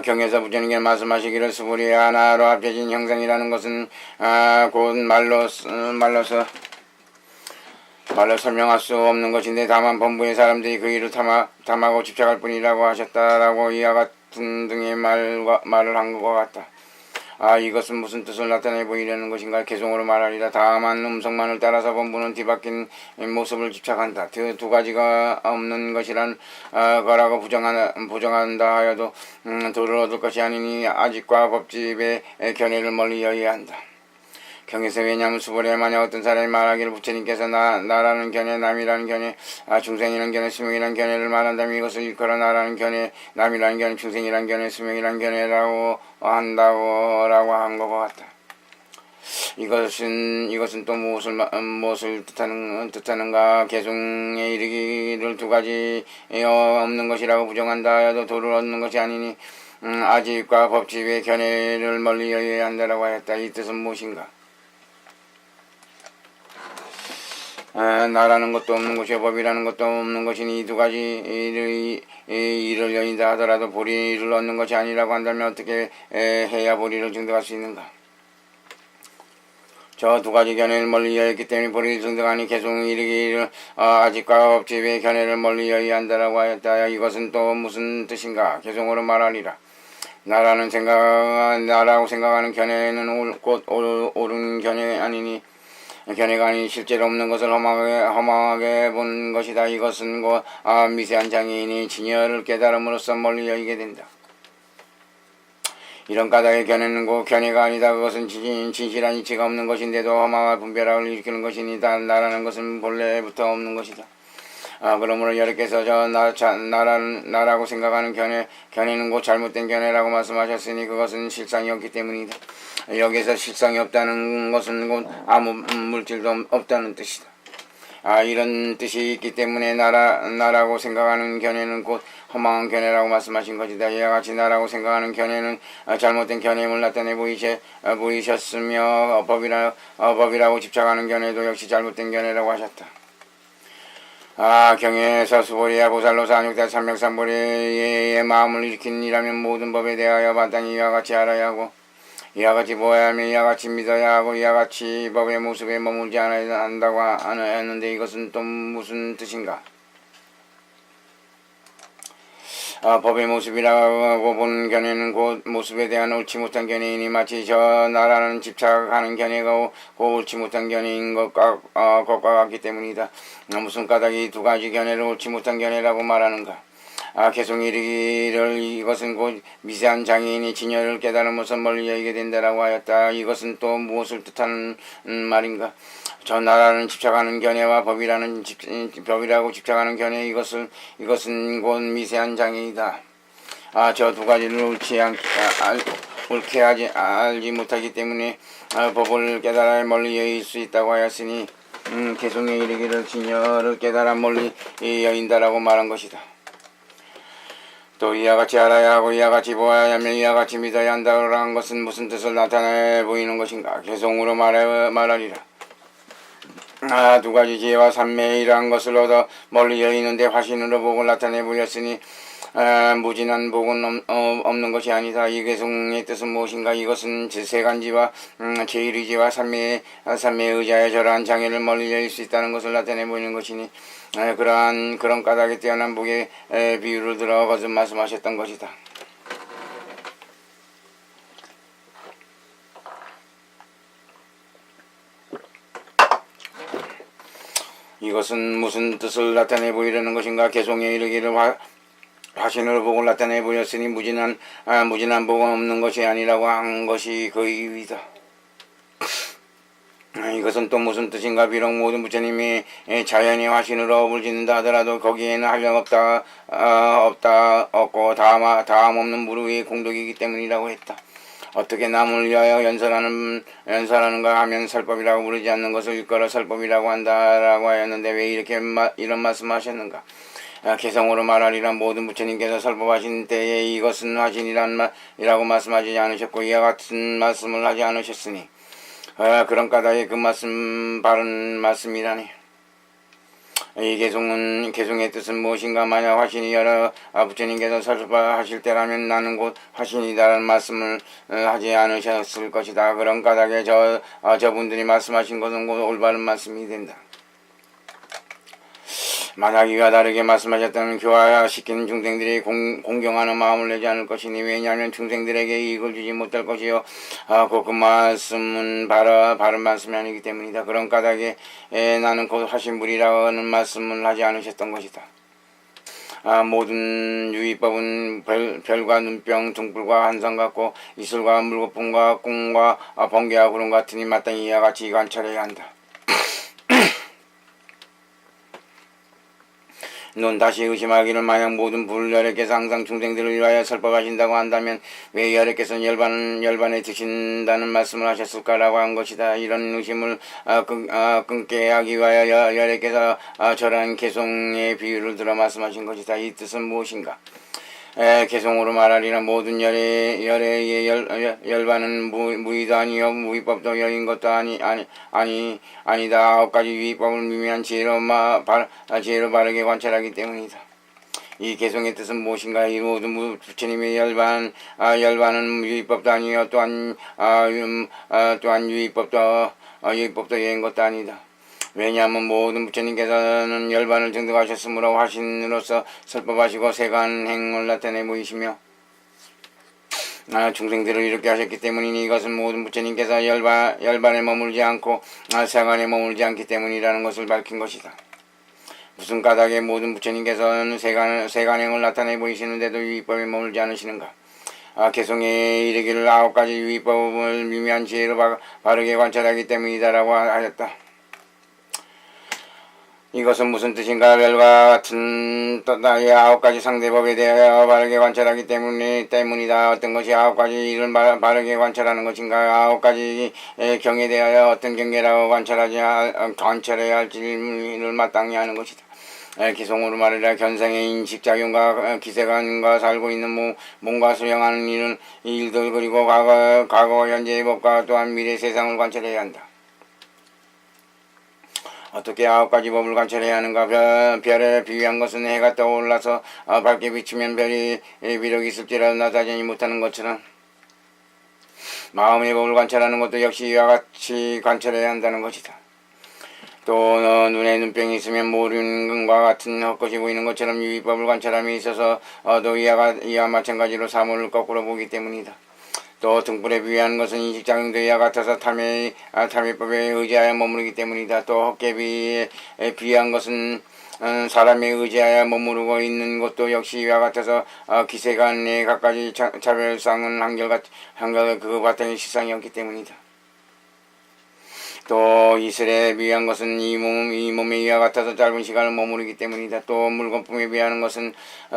경에서 부처님께 말씀하시기를 스불이 하나로 합쳐진 형상이라는 것은 곧 말로 설명할 수 없는 것인데 다만 본부의 사람들이 그 일을 탐하고 집착할 뿐이라고 하셨다라고 이와 같은 등의 말을 한 것 같다. 이것은 무슨 뜻을 나타내 보이려는 것인가? 개송으로 말하리라. 다만 음성만을 따라서 본부는 뒤바뀐 모습을 집착한다. 두 가지가 없는 것이란 거라고 부정한다 하여도 도를 얻을 것이 아니니 아직과 법집의 견해를 멀리 여의야 한다. 경에서 왜냐하면 수벌에 만약 어떤 사람이 말하기를 부처님께서 나라는 견해, 남이라는 견해, 중생이라는 견해, 수명이라는 견해를 말한다면 이것을 일컬어 나라는 견해, 남이라는 견해, 중생이라는 견해, 수명이라는 견해라고 한다고라고 한 것 같다. 이것은 또 무엇을 뜻하는가? 개송에 이르기를 두 가지 없는 것이라고 부정한다 하여도 도를 얻는 것이 아니니 아직과 법집의 견해를 멀리 여의야 한다라고 하였다. 이 뜻은 무엇인가? 나라는 것도 없는 것이요 법이라는 것도 없는 것이니 이 두 가지 일을 여인다 하더라도 보리를 얻는 것이 아니라고 한다면 어떻게 해야 보리를 증득할 수 있는가? 저 두 가지 견해를 멀리 여의기 때문에 보리를 증득하니 개송이 이르기를 아직과 법집의 견해를 멀리 여의야 한다라고 하였다. 이것은 또 무슨 뜻인가? 개송으로 말하리라. 나라고 생각하는 견해는 곧 옳은 견해 아니니 견해가 아닌 실제로 없는 것을 허망하게 본 것이다. 이것은 곧 미세한 장애인이 진여를 깨달음으로써 멀리 여기게 된다. 이런 까닭의 견해는 곧 견해가 아니다. 그것은 진실한 이치가 없는 것인데도 허망한 분별학을 일으키는 것이니 나라는 것은 본래부터 없는 것이다. 그러므로 여러께서 나라고 생각하는 견해는 곧 잘못된 견해라고 말씀하셨으니 그것은 실상이 없기 때문이다. 여기서 실상이 없다는 것은 곧 아무 물질도 없다는 뜻이다. 이런 뜻이 있기 때문에 나라고 생각하는 견해는 곧 허망한 견해라고 말씀하신 것이다. 이와 같이 나라고 생각하는 견해는 잘못된 견해임을 나타내 보이셨으며 법이라고 집착하는 견해도 역시 잘못된 견해라고 하셨다. 경에서 수보리야 보살로서 안육대 삼명삼보리의 마음을 일으킨 이라면 모든 법에 대하여 마땅히 이와 같이 알아야 하고 이와 같이 보아야 하며 이와 같이 믿어야 하고 이와 같이 법의 모습에 머물지 않아야 한다고 하였는데 이것은 또 무슨 뜻인가? 법의 모습이라고 보는 견해는 곧 모습에 대한 옳지 못한 견해이니 마치 저 나라는 집착하는 견해가 곧 옳지 못한 견해인 것과 같기 때문이다. 무슨 까닭이 두 가지 견해를 옳지 못한 견해라고 말하는가? 개송이 이르기를 이것은 곧 미세한 장애인이 진열을 깨달음으로써 멀리 여기게 된다라고 하였다. 이것은 또 무엇을 뜻하는 말인가? 저 나라는 집착하는 견해와 법이라고 집착하는 견해 이것은 곧 미세한 장애이다. 저 두 가지를 옳게 알지 못하기 때문에 법을 깨달아 멀리 여길 수 있다고 하였으니 개송에 이르기를 진열을 깨달아 멀리 여인다라고 말한 것이다. 또 이와 같이 알아야 하고 이와 같이 보아야 하며 이와 같이 믿어야 한다고 한 것은 무슨 뜻을 나타내 보이는 것인가? 개송으로 말하리라. 두 가지 지혜와 삼매이라는 것을 얻어 멀리 여의는데 화신으로 복을 나타내 보였으니 무진한 복은 없는 것이 아니다. 이 개송의 뜻은 무엇인가? 이것은 세간지와 제1의지와 삼매의 의자에 저러한 장애를 멀리 여길 수 있다는 것을 나타내 보이는 것이니 그런 까닭에 뛰어난 복의 비유를 들어 거듭 말씀하셨던 것이다. 이것은 무슨 뜻을 나타내 보이려는 것인가? 개송에 이르기를 화신으로 복을 나타내 보였으니 무진한 복은 없는 것이 아니라고 한 것이 그 이유이다. 이것은 또 무슨 뜻인가? 비록 모든 부처님이 자연히 화신으로 업을 짓는다 하더라도 거기에는 한량 없고 다함 없는 무르의 공덕이기 때문이라고 했다. 어떻게 남을 위하여 연설하는가 하면 설법이라고 부르지 않는 것을 일컬어 설법이라고 한다라고 하였는데 왜 이렇게 이런 말씀하셨는가? 개성으로 말하리라. 모든 부처님께서 설법하신 때에 이것은 화신이라고 말씀하지 않으셨고 이와 같은 말씀을 하지 않으셨으니 그런 까닭에 그 말씀 바른 말씀이라니. 이 개송의 뜻은 무엇인가? 만약 화신이 여러 부처님께서 설법하실 때라면 나는 곧 화신이다라는 말씀을 하지 않으셨을 것이다. 그런 까닭에 저분들이 말씀하신 것은 곧 올바른 말씀이 된다. 만약 이와 다르게 말씀하셨다면 교화시키는 중생들이 공경하는 마음을 내지 않을 것이니 왜냐하면 중생들에게 이익을 주지 못할 것이요 그 말씀은 바른 말씀이 아니기 때문이다. 그런 까닭에 나는 곧 화신불이라는 말씀을 하지 않으셨던 것이다. 모든 유의법은 별과 눈병, 등불과 한상 같고 이슬과 물거품과 꿈과 번개와 구름 같으니 마땅히 이와 같이 관찰해야 한다. 넌 다시 의심하기를 만약 모든 불여래께서 항상 중생들을 위하여 설법하신다고 한다면 왜 여래께서는 열반에 드신다는 말씀을 하셨을까라고 한 것이다. 이런 의심을 끊게 하기 위하여 여래께서 저러한 개송의 비유를 들어 말씀하신 것이다. 이 뜻은 무엇인가? 개송으로 말하리라. 모든 열의 열반은 무의도 아니요 무의법도 열인 것도 아니다. 9가지 유의법을 미미한 지혜로 바르게 관찰하기 때문이다. 이 개송의 뜻은 무엇인가? 이 모든 부처님의 열반은 유의법도 아니요 또한 유의법도 여인 것도 아니다. 왜냐하면 모든 부처님께서는 열반을 증득하셨으므로 화신으로서 설법하시고 세간행을 나타내 보이시며 중생들을 이렇게 하셨기 때문이니 이것은 모든 부처님께서 열반에 머물지 않고 세간에 머물지 않기 때문이라는 것을 밝힌 것이다. 무슨 까닭에 모든 부처님께서는 세간행을 나타내 보이시는데도 유의법에 머물지 않으시는가? 개송에 이르기를 9가지 유의법을 미미한 지혜로 바르게 관찰하기 때문이다라고 하였다. 이것은 무슨 뜻인가? 별과 같은 이 9가지 상대법에 대하여 바르게 관찰하기 때문이다. 어떤 것이 9가지 일을 바르게 관찰하는 것인가? 9가지 경에 대하여 어떤 경계라고 관찰해야 할지를 마땅히 하는 것이다. 기송으로 말하자 견성의 인식작용과 기세관과 살고 있는 몸과 수행하는 일들 그리고 과거 현재의 법과 또한 미래 세상을 관찰해야 한다. 어떻게 9가지 법을 관찰해야 하는가? 별에 비유한 것은 해가 떠올라서 밝게 비치면 별이 비록 있을지라도 나타나지 못하는 것처럼 마음의 법을 관찰하는 것도 역시 이와 같이 관찰해야 한다는 것이다. 또 눈에 눈병이 있으면 모르는 것과 같은 헛것이 보이는 것처럼 유의법을 관찰함에 있어서 또 이와 마찬가지로 사물을 거꾸로 보기 때문이다. 또 등불에 비유하는 것은 인식작용도 이와 같아서 탐의법에 의지하여 머무르기 때문이다. 또 헛개비에 비유한 것은 사람에 의지하여 머무르고 있는 것도 역시 이와 같아서 기세간의 갖가지 차별상은 한결 그 바탕의 실상이었기 때문이다. 또 이슬에 비유한 것은 이 몸에 이와 같아서 짧은 시간을 머무르기 때문이다. 또 물건품에 비유하는 것은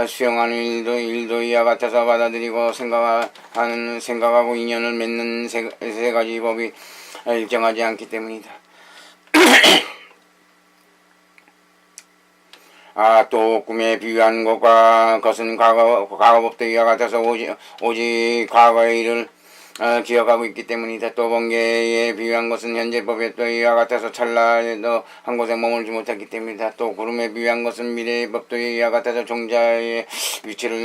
수용하는 일도 이와 같아서 받아들이고 생각하고 인연을 맺는 세 가지 법이 일정하지 않기 때문이다. 또 꿈에 비유한 것은 과거법도 이와 같아서 오직 과거의 일을 기억하고 있기 때문이다. 또 번개에 비유한 것은 현재법에 또 이와 같아서 찰나에도 한 곳에 머물지 못했기 때문이다. 또 구름에 비유한 것은 미래의 법도 이와 같아서 종자의 위치로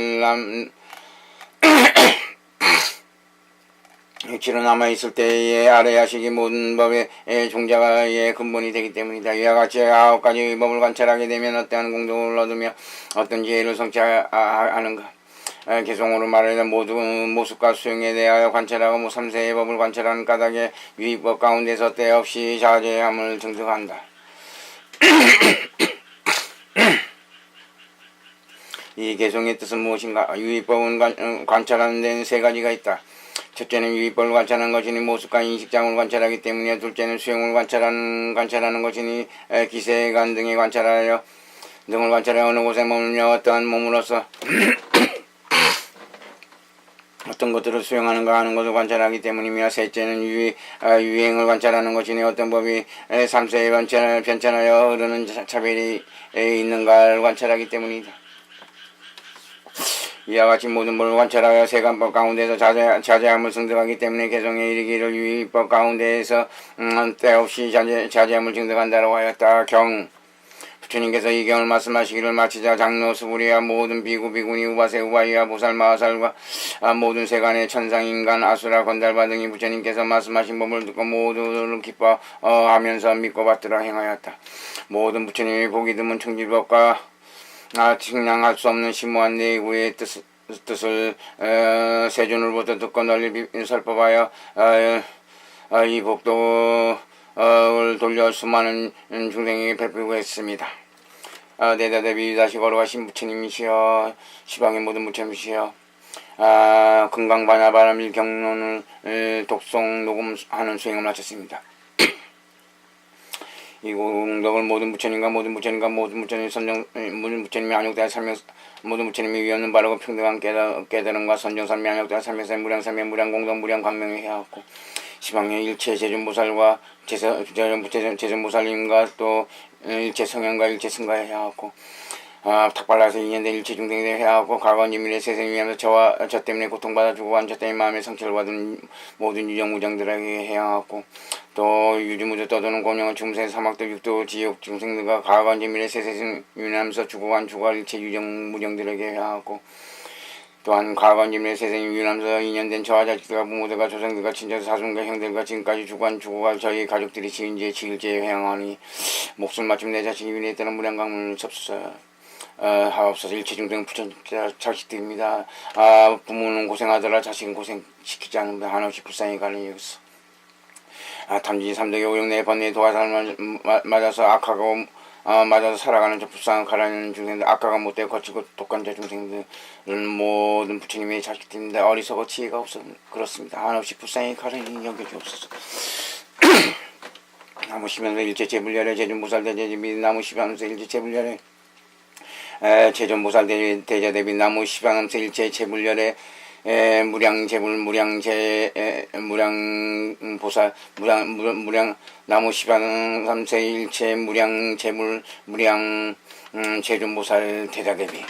남아있을 때에 아래야 시기 모든 법의 종자의 근본이 되기 때문이다. 이와 같이 9가지 법을 관찰하게 되면 어떠한 공덕을 얻으며 어떤 지혜를 성취하는가? 개성으로 말하자 모습과 수용에 대하여 관찰하고 3세의 법을 관찰하는 까닭에 유의법 가운데서 때없이 자제함을 증득한다. 이 개성의 뜻은 무엇인가? 유의법은 관찰하는 데는 3가지가 있다. 첫째는 유의법을 관찰하는 것이니 모습과 인식장을 관찰하기 때문이야. 둘째는 수용을 관찰하는 것이니 기세관 등을 관찰하여 어느 곳에 머물며 어떠한 몸으로서 어떤 것들을 수용하는가 하는 것을 관찰하기 때문이며, 셋째는 유행을 관찰하는 것이니 어떤 법이 3세에 변천하여 흐르는 차별이 있는가를 관찰하기 때문이다. 이와 같이 모든 법을 관찰하여 세간법 가운데서 자제함을 증득하기 때문에 개성에 이르기를 유의법 가운데에서 때없이 자제함을 증득한다고 하였다. 부처님께서 이 경을 말씀하시기를 마치자 장로 수부리와 모든 비구 비구니 우바세 우바이와 보살 마하살과 모든 세간의 천상 인간 아수라 건달바 등이 부처님께서 말씀하신 법을 듣고 모두를 기뻐하면서 믿고 받들어 행하였다. 모든 부처님이 보기 드문 청질법과 측량할 수 없는 심오한 내구의 뜻을 세존으로부터 듣고 널리 설법하여 이 복도를 돌려 수많은 중생에게 베풀고 했습니다. 대다대비 다시 걸어가신 부처님이시여, 시방의 모든 부처님이시여, 금강반야바람일 경론을 독송 녹음하는 수행을 마쳤습니다. 이 공덕을 모든 부처님이 안욕대하 살며 모든 부처님이 위하는 바르고 평등한 깨달음과 선정산미 안욕대하 살면서 무량삼매 무량공덕 무량광명을 해왔고, 시방의 일체 제존보살과 제존보살님과 또 일체 성현과 일체 승가에 해왔고, 탁발라서 인연된 일체 중생에 해하고 과거원 인민의 세상을 위하면서 저 때문에 고통받아 죽어간 저 때문에 마음의 상처를 받은 모든 유정무정들에게 해하고, 또 유주무저 떠도는 공영을 중세 사막도 육도 지옥 중생들과 과거원 인민의 세상을 위하면서 죽어간 일체 유정무정들에게 해하고, 또한 과거원 인민의 세상을 위하면서 인연된 저와 자식들과 부모들과 조상들과 친척 사촌과 형들과 지금까지 죽어갈 저희 가족들이 지은 죄 지을 죄에 회항하니 목숨 마침 내 자식이 위에 있다는 무량강문을 접수하여 하옵소서. 일체 중생 부처 자식들입니다. 부모는 고생하더라 자식은 고생시키지 않는다. 한없이 불쌍히 가는 이유서. 탐진이 삼덕의 오용내 번뇌의 도화살을 맞아서 악하고 맞아서 살아가는 저 불쌍한 가라는 중생들, 악화가 못되어 거치고 독한 저 중생들은 모든 부처님의 자식들입니다. 어리석어 지혜가 없어 그렇습니다. 한없이 불쌍히 가라니 여겨주옵소서. 나무 십안세 일체 제불열애 제존보살 대제비 나무 십안세 일체 제불열애 제존보살 대제대비 나무 십안세 일체 제불열애 무량제불 무량보살 무량 나무 십안삼세 일체 무량제불 무량 제존보살 대자대비